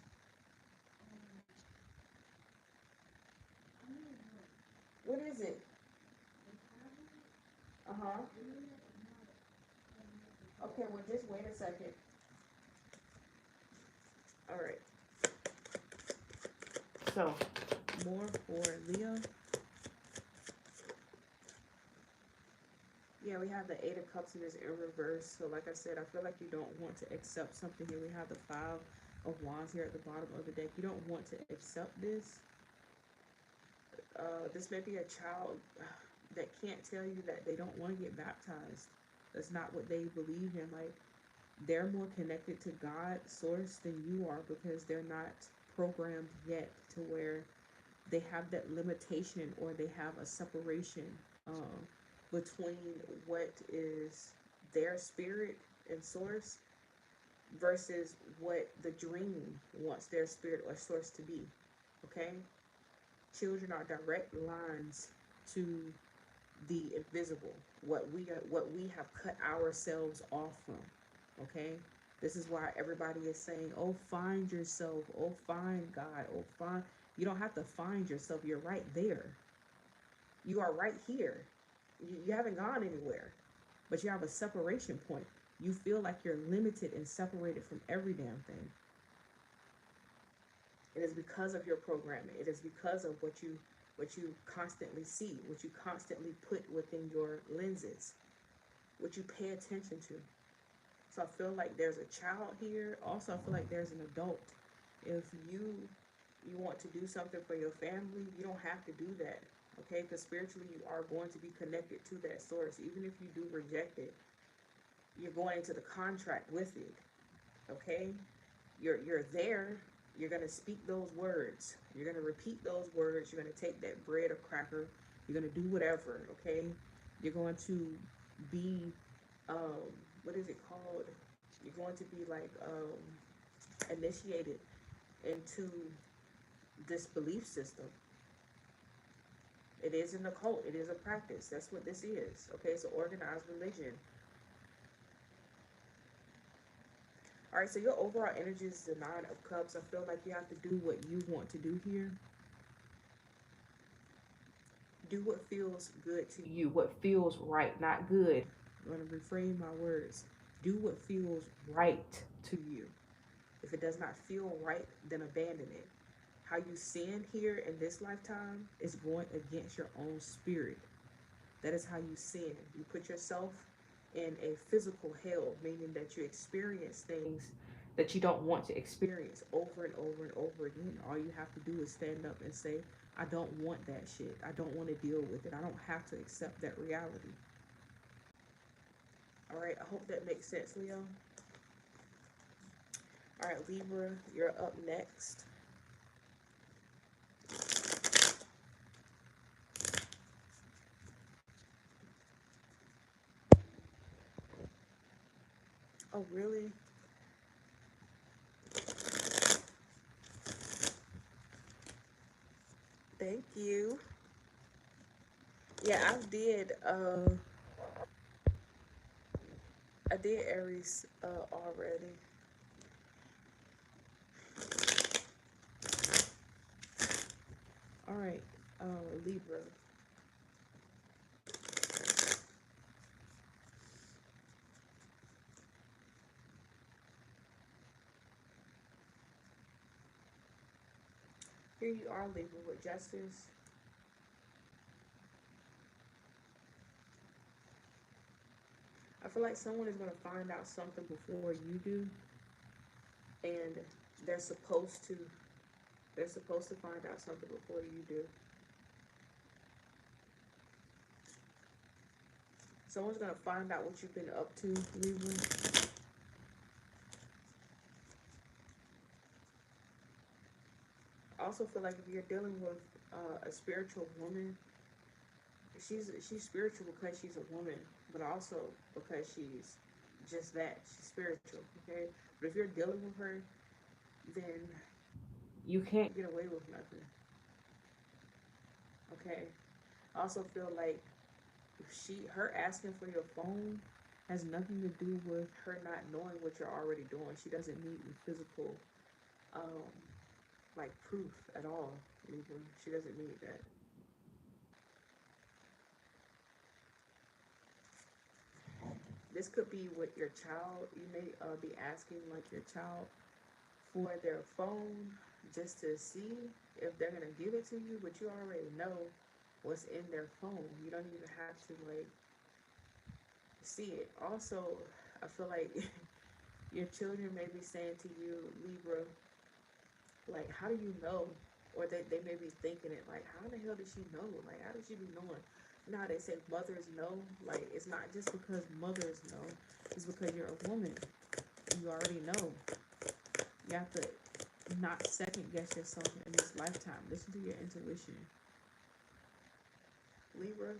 What is it? Uh-huh. Okay, well, just wait a second. All right. So, more for Leo. Yeah, we have the Eight of Cups and it's in reverse. So like I said, I feel like you don't want to accept something here. We have the Five of Wands here at the bottom of the deck. You don't want to accept this. This may be a child that can't tell you that they don't want to get baptized. That's not what they believe in. Like, they're more connected to God, source, than you are, because they're not programmed yet to where they have that limitation, or they have a separation between what is their spirit and source versus what the dream wants their spirit or source to be. Okay? Children are direct lines to the invisible, what we have cut ourselves off from. Okay? This is why everybody is saying, oh, find yourself, oh, find God, oh, find. You don't have to find yourself. You're right there. You are right here. You haven't gone anywhere, but you have a separation point. You feel like you're limited and separated from every damn thing. It is because of your programming. It is because of what you constantly see, what you constantly put within your lenses, what you pay attention to. So I feel like there's a child here. Also, I feel like there's an adult. If you want to do something for your family, you don't have to do that. Okay, because spiritually you are going to be connected to that source. Even if you do reject it, you're going into the contract with it. Okay, you're there. You're gonna speak those words. You're gonna repeat those words. You're gonna take that bread or cracker. You're gonna do whatever. Okay, you're going to be what is it called? You're going to be like initiated into this belief system. It is an occult. It is a practice. That's what this is. Okay, it's an organized religion. All right, so your overall energy is the Nine of Cups. I feel like you have to do what you want to do here. Do what feels good to you. What feels right, not good. I'm going to reframe my words. Do what feels right to you. If it does not feel right, then abandon it. how you sin here in this lifetime is going against your own spirit. That is how you sin. You put yourself in a physical hell, meaning that you experience things that you don't want to experience over and over and over again. All you have to do is stand up and say, I don't want that shit. I don't want to deal with it. I don't have to accept that reality. All right, I hope that makes sense, Leo. All right, Libra, you're up next. Oh, really? Thank you. Yeah, I did Aries already. All right, Libra. Here you are, Libra, with justice. I feel like someone is going to find out something before you do, and they're supposed to. They're supposed to find out something before you do. Someone's going to find out what you've been up to, Libra. I also feel like if you're dealing with a spiritual woman, she's spiritual because she's a woman, but also because she's just that. She's spiritual, okay? But if you're dealing with her, then you can't get away with nothing, okay? I also feel like her asking for your phone has nothing to do with her not knowing what you're already doing. She doesn't need physical, um, like proof at all. Even she doesn't need that. This could be with your child. You may be asking like your child for their phone just to see if they're gonna give it to you, but you already know what's in their phone. You don't even have to like see it. Also, I feel like your children may be saying to you, Libra, like, how do you know? Or they may be thinking it like, how the hell did she know? Like, how did she be knowing? Now they say mothers know. Like, it's not just because mothers know. It's because you're a woman. You already know. You have to not second guess yourself in this lifetime. Listen to your intuition. Libra,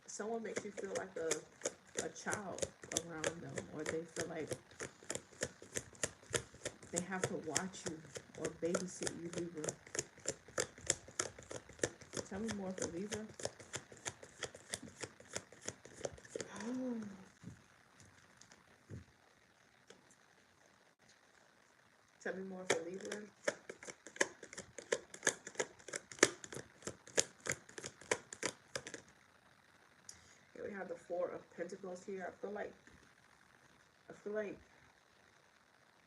someone makes you feel like a child around them, or they feel like they have to watch you or babysit you, Libra. Tell me more for Libra. Tell me more for Libra. Here we have the Four of Pentacles here. I feel like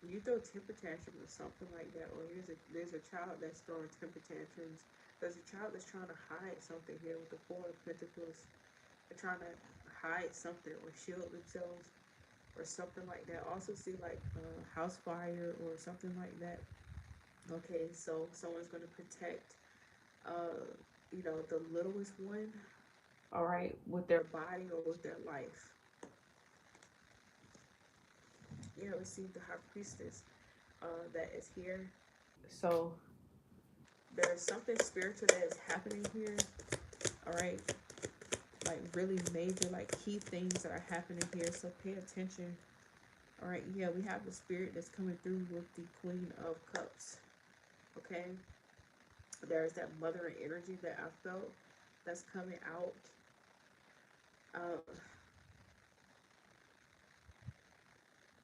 you throw temper tantrums or something like that, or there's a child that's throwing temper tantrums. There's a child that's trying to hide something here with the Four of Pentacles. They're trying to hide something or shield themselves or something like that. Also see like a house fire or something like that. Okay, so someone's going to protect, uh, the littlest one, all right, with their body or with their life. Yeah, let's see the High Priestess that is here. So there's something spiritual that is happening here, all right, like really major, like key things that are happening here, so pay attention. All right, yeah, we have the spirit that's coming through with the Queen of Cups, okay? There's that mothering energy that I felt that's coming out.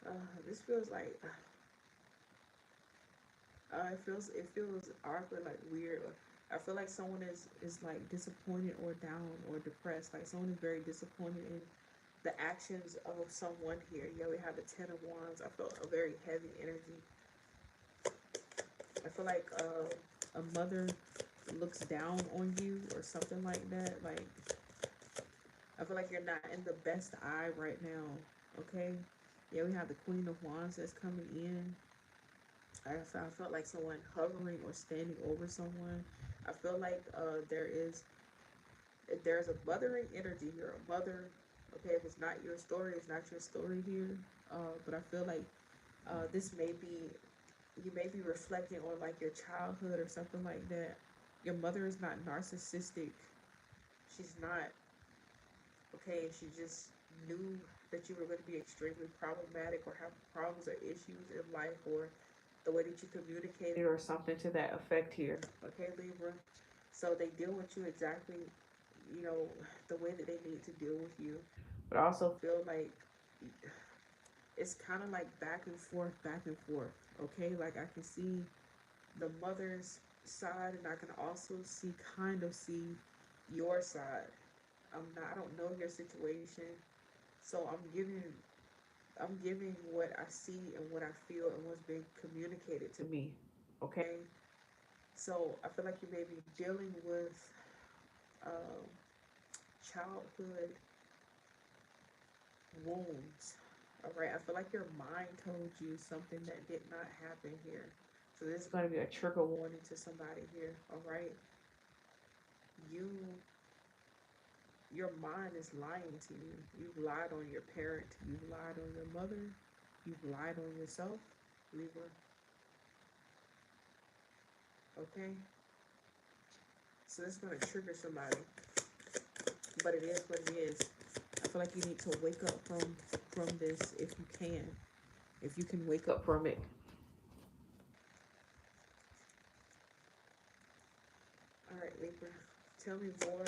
uh, this feels like it feels awkward, like weird. I feel like someone is like disappointed or down or depressed. Like someone is very disappointed in the actions of someone here. Yeah, we have the Ten of Wands. I felt a very heavy energy. I feel like a mother looks down on you or something like that. Like I feel like you're not in the best eye right now. Okay. Yeah, we have the Queen of Wands that's coming in. I felt like someone hovering or standing over someone. I feel like there's a mothering energy here. A mother. Okay, if it's not your story, it's not your story here. But I feel like this may be you may be reflecting on like your childhood or something like that. Your mother is not narcissistic. She's not. Okay, she just knew that you were going to be extremely problematic or have problems or issues in life or the way that you communicated or something to that effect here. Okay, Libra. So they deal with you exactly, you know, the way that they need to deal with you. But I also feel like it's kind of like back and forth, back and forth. Okay, like I can see the mother's side, and I can also see your side. I don't know your situation, so I'm giving what I see and what I feel and what's being communicated to me. Okay, so I feel like you may be dealing with um, childhood wounds. All right, I feel like your mind told you something that did not happen here. So this is going to be a trigger warning to somebody here. All right, you your mind is lying to you. You've lied on your parent. You've lied on your mother. You've lied on yourself, Libra. Okay? So this is going to trigger somebody. But it is what it is. I feel like you need to wake up from this if you can. If you can wake up from it. All right, Libra. Tell me more.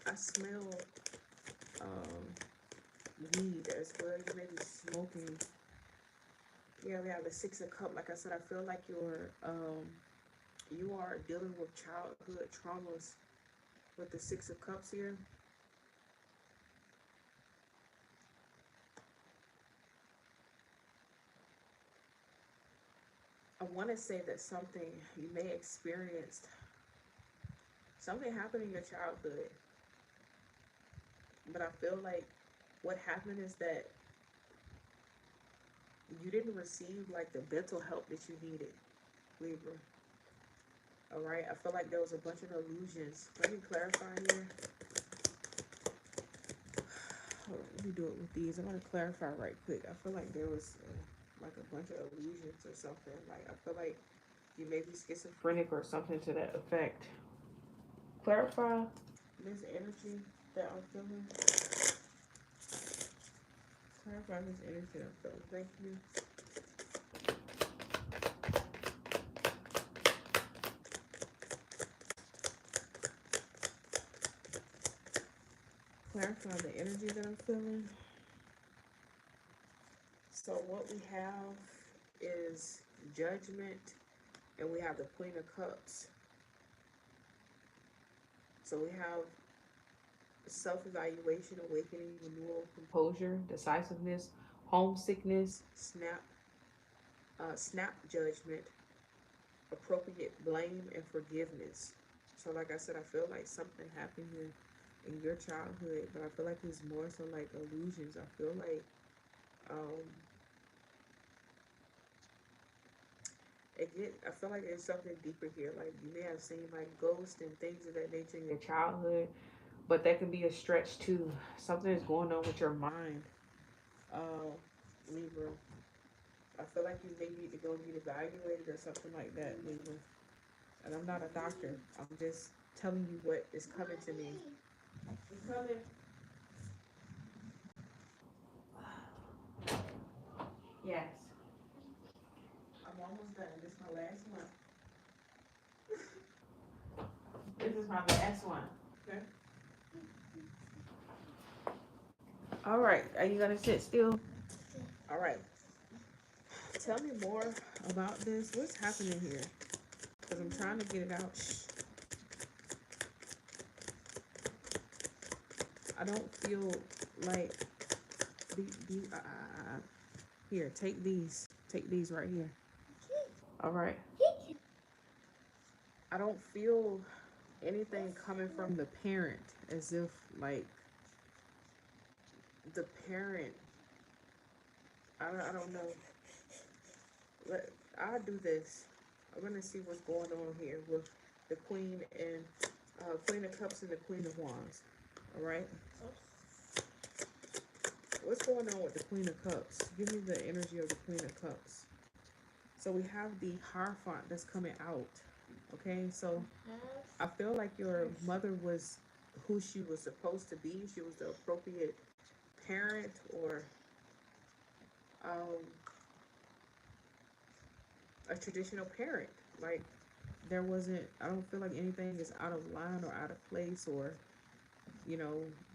I smell weed as well. You may be smoking. Yeah, we have the Six of Cups. Like I said, I feel like you are dealing with childhood traumas with the Six of Cups here. I want to say that something you may experienced, something happened in your childhood, but I feel like what happened is that you didn't receive like the mental help that you needed, Libra. All right, I feel like there was a bunch of illusions. Let me clarify here. Hold on, let me do it with these. I'm going to clarify right quick. I feel like there was like a bunch of illusions or something. Like I feel like you may be schizophrenic or something to that effect. Clarify this energy that I'm feeling. Clarify this energy that I'm feeling. Thank you. Clarify the energy that I'm feeling. So what we have is judgment, and we have the Queen of Cups. So we have self-evaluation, awakening, renewal, composure, decisiveness, homesickness, snap judgment, appropriate blame, and forgiveness. So like I said, I feel like something happened here in your childhood, but I feel like it's more so like illusions. Um I feel like there's something deeper here. Like you may have seen like ghosts and things of that nature in your childhood, but that can be a stretch too. Something is going on with your mind, uh, Libra. I feel like you may need to go get evaluated or something like that, Libra. And I'm not a doctor. I'm just telling you what is coming to me. It's coming. Yes. I'm almost done. This is my last one. This is my last one. Okay. All right. Are you gonna sit still? All right. Tell me more about this. What's happening here? Because I'm trying to get it out. Shh. I don't feel like here, take these. Take these right here. All right. I don't feel anything coming from the parent as if like the parent. I don't know. I'll do this. I'm gonna see what's going on here with the Queen and Queen of Cups and the Queen of Wands. All right. What's going on with the Queen of Cups? Give me the energy of the Queen of Cups. So we have the Hierophant that's coming out. Okay, so I feel like your mother was who she was supposed to be. She was the appropriate parent or um, a traditional parent. Like there wasn't, I don't feel like anything is out of line or out of place, or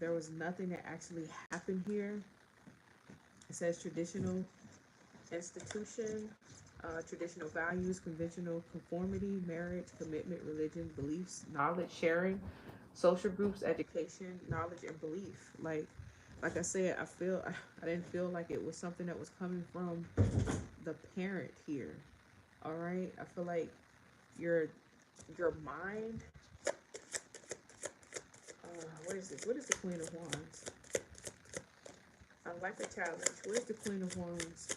there was nothing that actually happened here. It says traditional institution, traditional values, conventional conformity, marriage, commitment, religion, beliefs, knowledge sharing, social groups, education, knowledge, and belief. Like I said, I didn't feel like it was something that was coming from the parent here. All right, I feel like your mind. What is this? What is the Queen of Wands? I like the challenge. What is the Queen of Wands?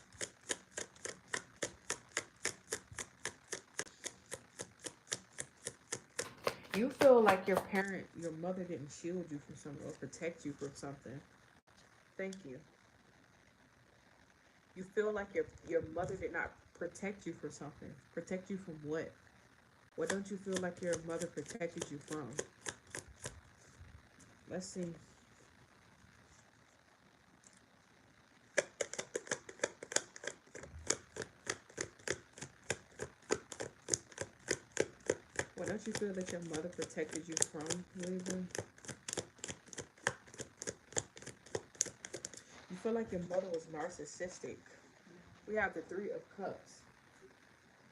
You feel like your mother didn't shield you from something or protect you from something. Thank you. You feel like your mother did not protect you from something. Protect you from what? What don't you feel like your mother protected you from? Let's see. What don't you feel that your mother protected you from, Libra? You feel like your mother was narcissistic. We have the Three of Cups.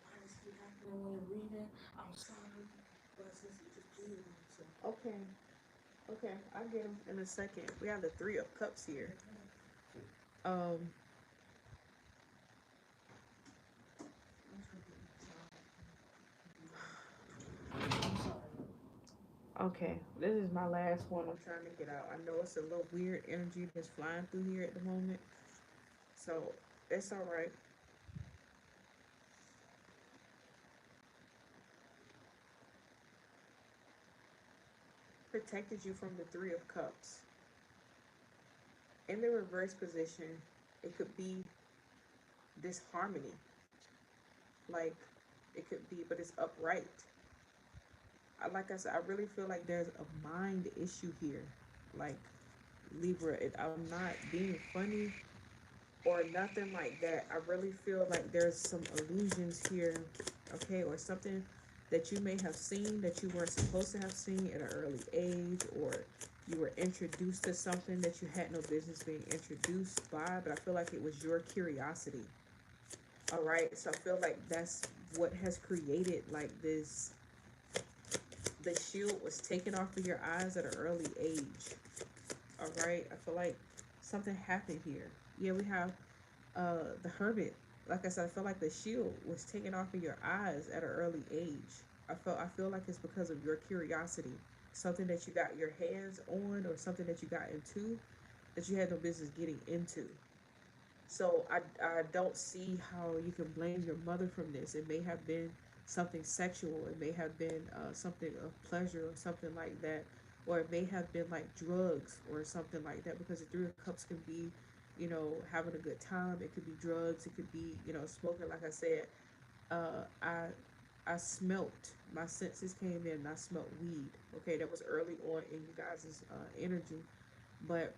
Why does it happen when we're reading? I'm sorry, but since you just did, so. Okay. Okay, I'll get them in a second. We have the Three of Cups here. Um, okay, this is my last one I'm trying to get out. I know it's a little weird energy that's flying through here at the moment. So, it's alright. Protected you from the Three of Cups. In the reverse position, it could be disharmony. Like, it could be, but it's upright. Like I said, I really feel like there's a mind issue here. Like, Libra, I'm not being funny or nothing like that. I really feel like there's some illusions here, okay, or something that you may have seen that you weren't supposed to have seen at an early age, or you were introduced to something that you had no business being introduced by, but I feel like it was your curiosity. All right, so I feel like that's what has created like this. The shield was taken off of your eyes at an early age. All right, I feel like something happened here. Yeah, we have the Hermit. Like I said, I feel like the shield was taken off of your eyes at an early age. I feel like it's because of your curiosity, something that you got your hands on, or something that you got into that you had no business getting into. So I don't see how you can blame your mother from this. It may have been something sexual. It may have been something of pleasure or something like that. Or it may have been like drugs or something like that, because the Three of Cups can be, having a good time. It could be drugs. It could be, smoking. Like I said, I smelt, my senses came in and I smelt weed. Okay, that was early on in you guys' energy. But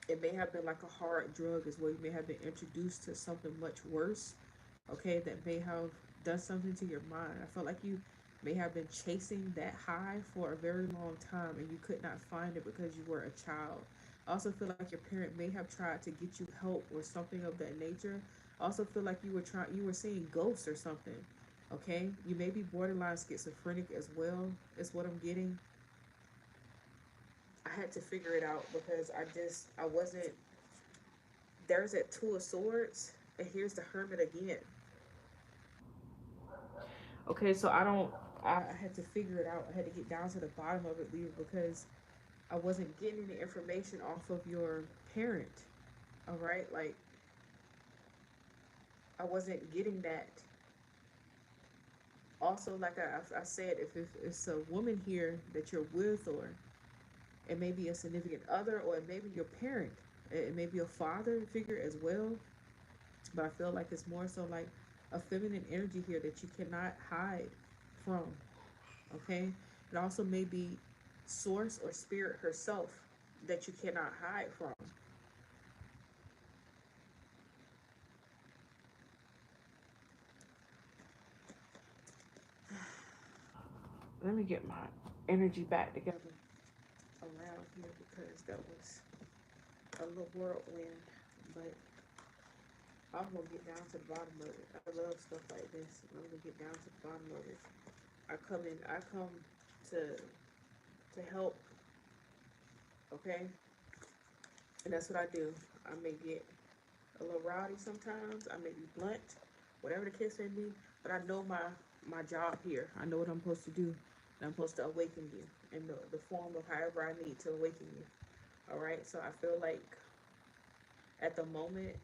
it may have been like a hard drug as well. You may have been introduced to something much worse, okay, that may have done something to your mind. I felt like you may have been chasing that high for a very long time and you could not find it because you were a child. I also feel like your parent may have tried to get you help or something of that nature. I also feel like you were seeing ghosts or something. Okay? You may be borderline schizophrenic as well, is what I'm getting. I had to figure it out because I wasn't. There's that Two of Swords, and here's the Hermit again. Okay, so I don't. I had to figure it out. I had to get down to the bottom of it, Leo, because I wasn't getting any information off of your parent. All right, like I wasn't getting that. Also, like I said, if it's a woman here that you're with, or it may be a significant other, or it may be your parent, it may be a father figure as well. But I feel like it's more so like a feminine energy here that you cannot hide from. Okay, it also may be source or spirit herself that you cannot hide from. Let me get my energy back together around here because that was a little whirlwind. But I'm gonna get down to the bottom of it. I love stuff like this. I'm gonna get down to the bottom of it. I come to help, okay? And that's what I do. I may get a little rowdy sometimes. I may be blunt, whatever the case may be. But I know my job here. I know what I'm supposed to do. And I'm supposed to awaken you in the form of however I need to awaken you. All right. So I feel like at the moment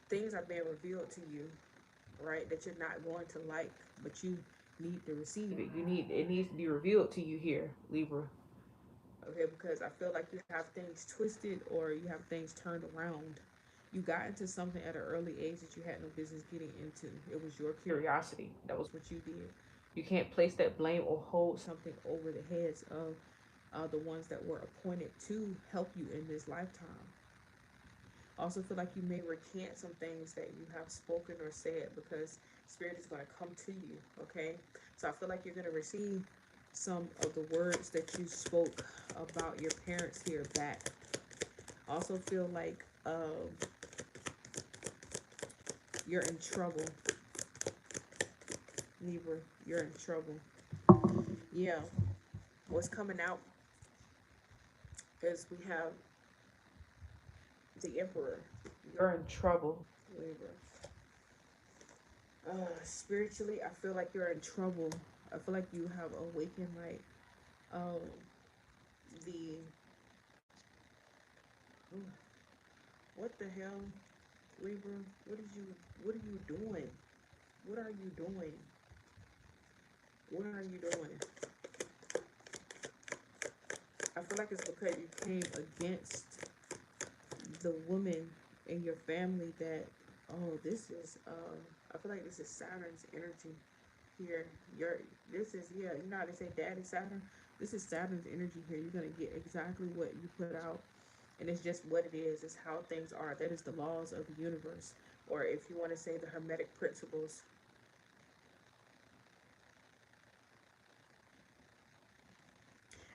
things are being revealed to you, right? That you're not going to like, but you need to receive it. It needs to be revealed to you here, Libra. Okay, because I feel like you have things twisted or you have things turned around. You got into something at an early age that you had no business getting into. It was your curiosity. That was what you did. You can't place that blame or hold something over the heads of the ones that were appointed to help you in this lifetime. Also feel like you may recant some things that you have spoken or said because spirit is going to come to you. Okay, so I feel like you're going to receive some of the words that you spoke about your parents here back. Also feel like you're in trouble, Libra. You're in trouble. Yeah, what's coming out is we have the Emperor. You're in trouble, Libra. Spiritually, I feel like you're in trouble. I feel like you have awakened like um the what the hell, Libra? What are you doing? What are you doing? What are you doing? I feel like it's because you came against the woman in your family that this is I feel like this is Saturn's energy here. This is, yeah, you know how they say daddy Saturn? This is Saturn's energy here. You're gonna get exactly what you put out, and it's just what it is. It's how things are. That is the laws of the universe, or if you want to say the hermetic principles.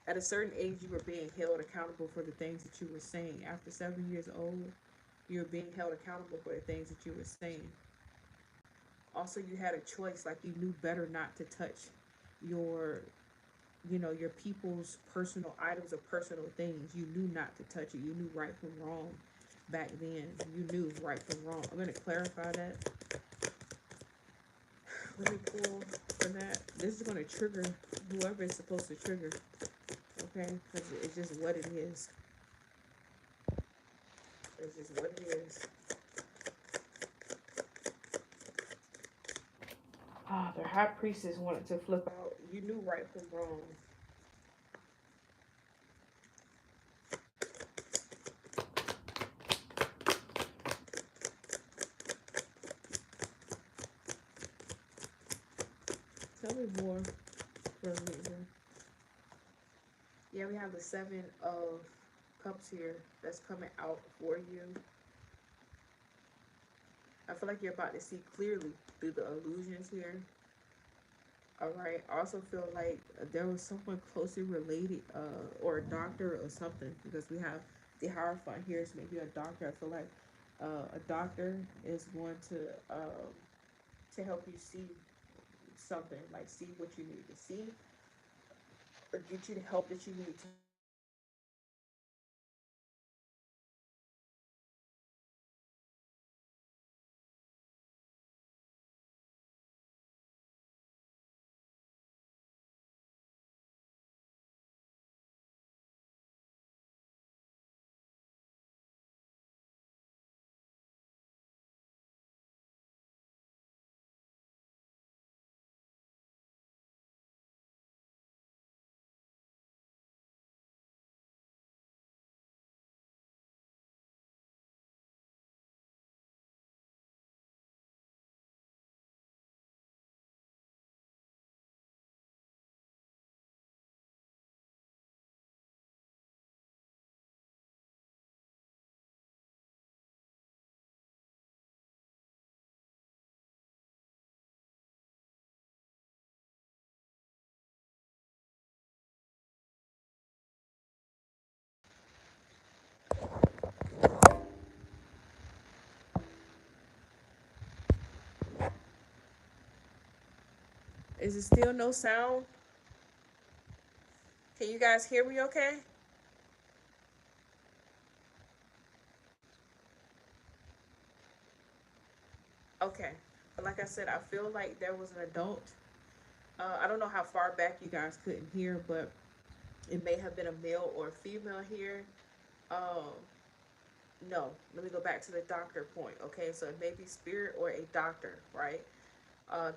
At a certain age, you were being held accountable for the things that you were saying. After 7 years old, you're being held accountable for the things that you were saying. Also, you had a choice, like you knew better not to touch your, your people's personal items or personal things. You knew not to touch it. You knew right from wrong back then. You knew right from wrong. I'm going to clarify that. Let me pull for that. This is going to trigger whoever it's supposed to trigger. Okay? Because it's just what it is. It's just what it is. The high priestess wanted to flip out. You knew right from wrong. Tell me more for a reason. Yeah, we have the Seven of Cups here that's coming out for you. I feel like you're about to see clearly through the illusions here. All right. I also feel like there was someone closely related, or a doctor or something, because we have the Hierophant here. So maybe a doctor. I feel like a doctor is going to help you see something, like see what you need to see. or get you the help that you need to move forward. Is it still no sound? Can you guys hear me okay? Okay. But like I said, I feel like there was an adult. I don't know how far back you guys couldn't hear, but it may have been a male or a female here. Um, no, let me go back to the doctor point. Okay, so it may be spirit or a doctor, right?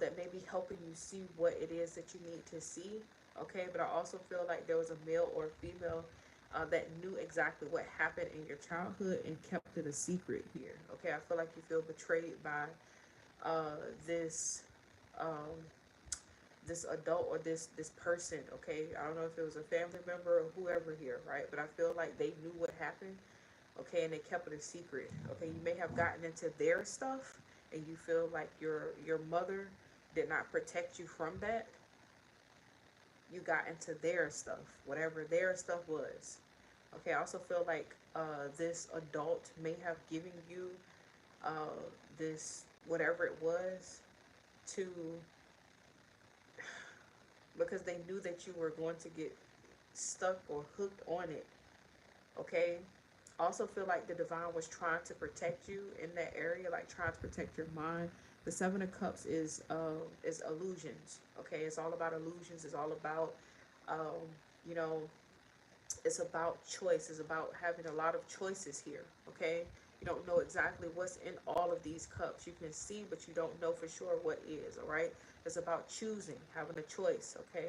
That may be helping you see what it is that you need to see. Okay, but I also feel like there was a male or a female that knew exactly what happened in your childhood and kept it a secret here. Okay, I feel like you feel betrayed by uh, this um, this adult or this person. Okay, I don't know if it was a family member or whoever here, right? But I feel like they knew what happened. Okay, and they kept it a secret. Okay, you may have gotten into their stuff, and you feel like your mother did not protect you from that. You got into their stuff, whatever their stuff was. Okay, I also feel like this adult may have given you uh, this whatever it was to because they knew that you were going to get stuck or hooked on it. Okay. I also feel like the divine was trying to protect you in that area, like trying to protect your mind. The Seven of Cups is illusions. Okay, it's all about illusions. It's all about um, you know, it's about choice. It's about having a lot of choices here. Okay, you don't know exactly what's in all of these cups. You can see, but you don't know for sure what is. All right, it's about choosing, having a choice. Okay,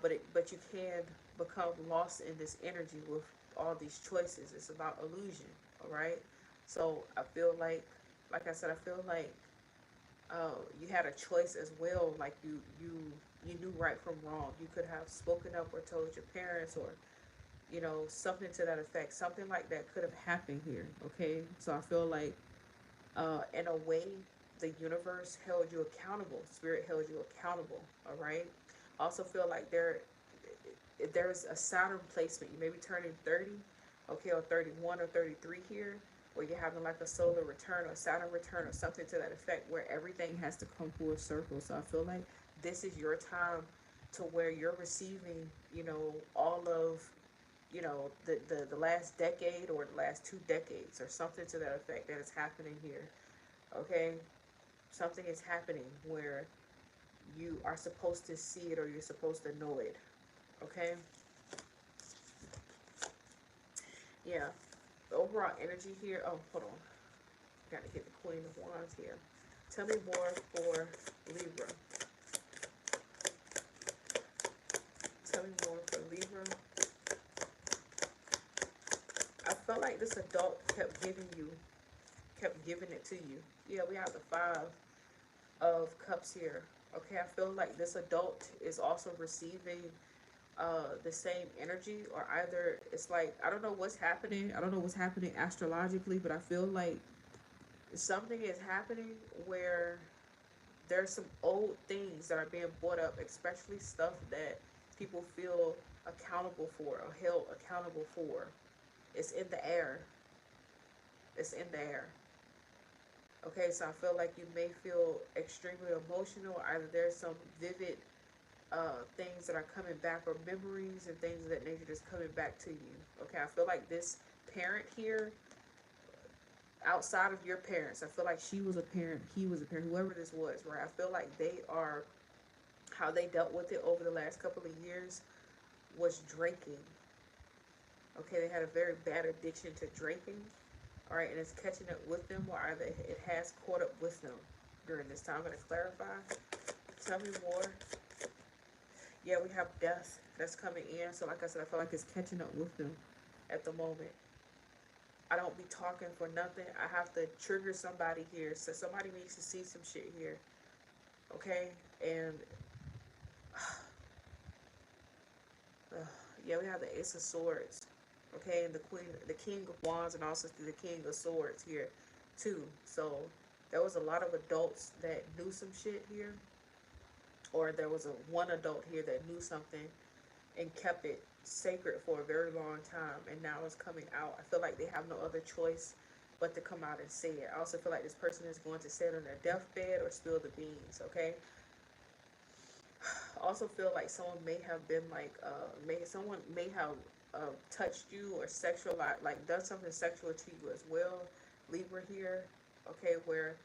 but you can become lost in this energy with all these choices. It's about illusion. All right, so I feel like I said, I feel like you had a choice as well. Like you knew right from wrong. You could have spoken up or told your parents or something to that effect. Something like that could have happened here. Okay, so I feel like in a way, the universe held you accountable. Spirit held you accountable. All right. I also feel like there's a Saturn placement. You may be turning 30, okay, or 31 or 33 here, where you're having like a solar return or Saturn return or something to that effect, where everything has to come full circle. So I feel like this is your time to where you're receiving, all of the last decade or the last 2 decades or something to that effect that is happening here. Okay, something is happening where you are supposed to see it or you're supposed to know it. Okay, yeah. The overall energy here. Oh, hold on. Got to get the Queen of Wands here. Tell me more for Libra. Tell me more for Libra. I felt like this adult kept giving it to you. Yeah, we have the Five of Cups here. Okay, I feel like this adult is also receiving the same energy, or either it's like I don't know what's happening. I don't know what's happening astrologically, but I feel like something is happening where there's some old things that are being brought up, especially stuff that people feel accountable for or held accountable for. It's in the air. It's in the air. Okay, so I feel like you may feel extremely emotional. Either there's some vivid things that are coming back, or memories and things of that nature just coming back to you. Okay, I feel like this parent here, outside of your parents, I feel like she was a parent, he was a parent, whoever this was, right? I feel like they are, how they dealt with it over the last couple of years was drinking. Okay, they had a very bad addiction to drinking. All right, and it's catching up with them, or either it has caught up with them during this time. I'm going to clarify. Tell me more. Yeah, we have death that's coming in. So like I said, I feel like it's catching up with them at the moment. I don't be talking for nothing. I have to trigger somebody here. So somebody needs to see some shit here. Okay? And yeah, we have the Ace of Swords. Okay, and the Queen, the King of Wands, and also the King of Swords here too. So there was a lot of adults that knew some shit here, or there was a one adult here that knew something and kept it sacred for a very long time, and now it's coming out. I feel like they have no other choice but to come out and say it. I also feel like this person is going to sit on their deathbed or spill the beans. Okay. I also feel like someone may have been like, someone may have touched you or sexualized, like done something sexual to you as well. Libra here, okay, where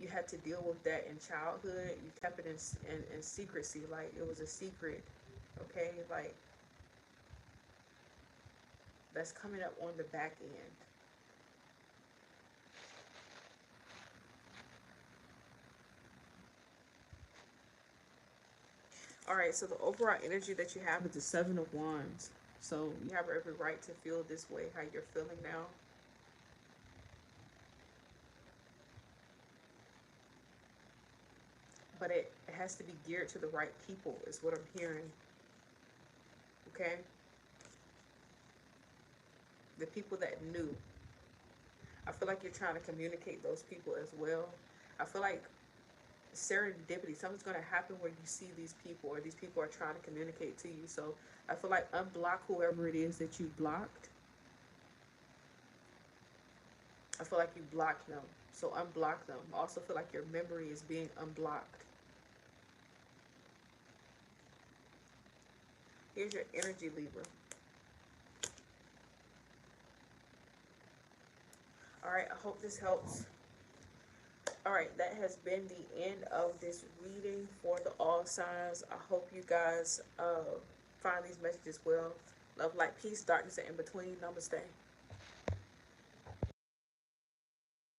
you had to deal with that in childhood. You kept it in secrecy, like it was a secret. Okay, like that's coming up on the back end. All right, so the overall energy that you have is the Seven of Wands. So you have every right to feel this way, how you're feeling now. But it has to be geared to the right people, is what I'm hearing. Okay? The people that knew. I feel like you're trying to communicate those people as well. I feel like serendipity, something's going to happen where you see these people, or these people are trying to communicate to you. So I feel like unblock whoever it is that you blocked. I feel like you blocked them. So unblock them. I also feel like your memory is being unblocked. Here's your energy, Libra. All right, I hope this helps. All right, that has been the end of this reading for the all signs. I hope you guys find these messages well. Love, light, peace, darkness, and in between. Namaste.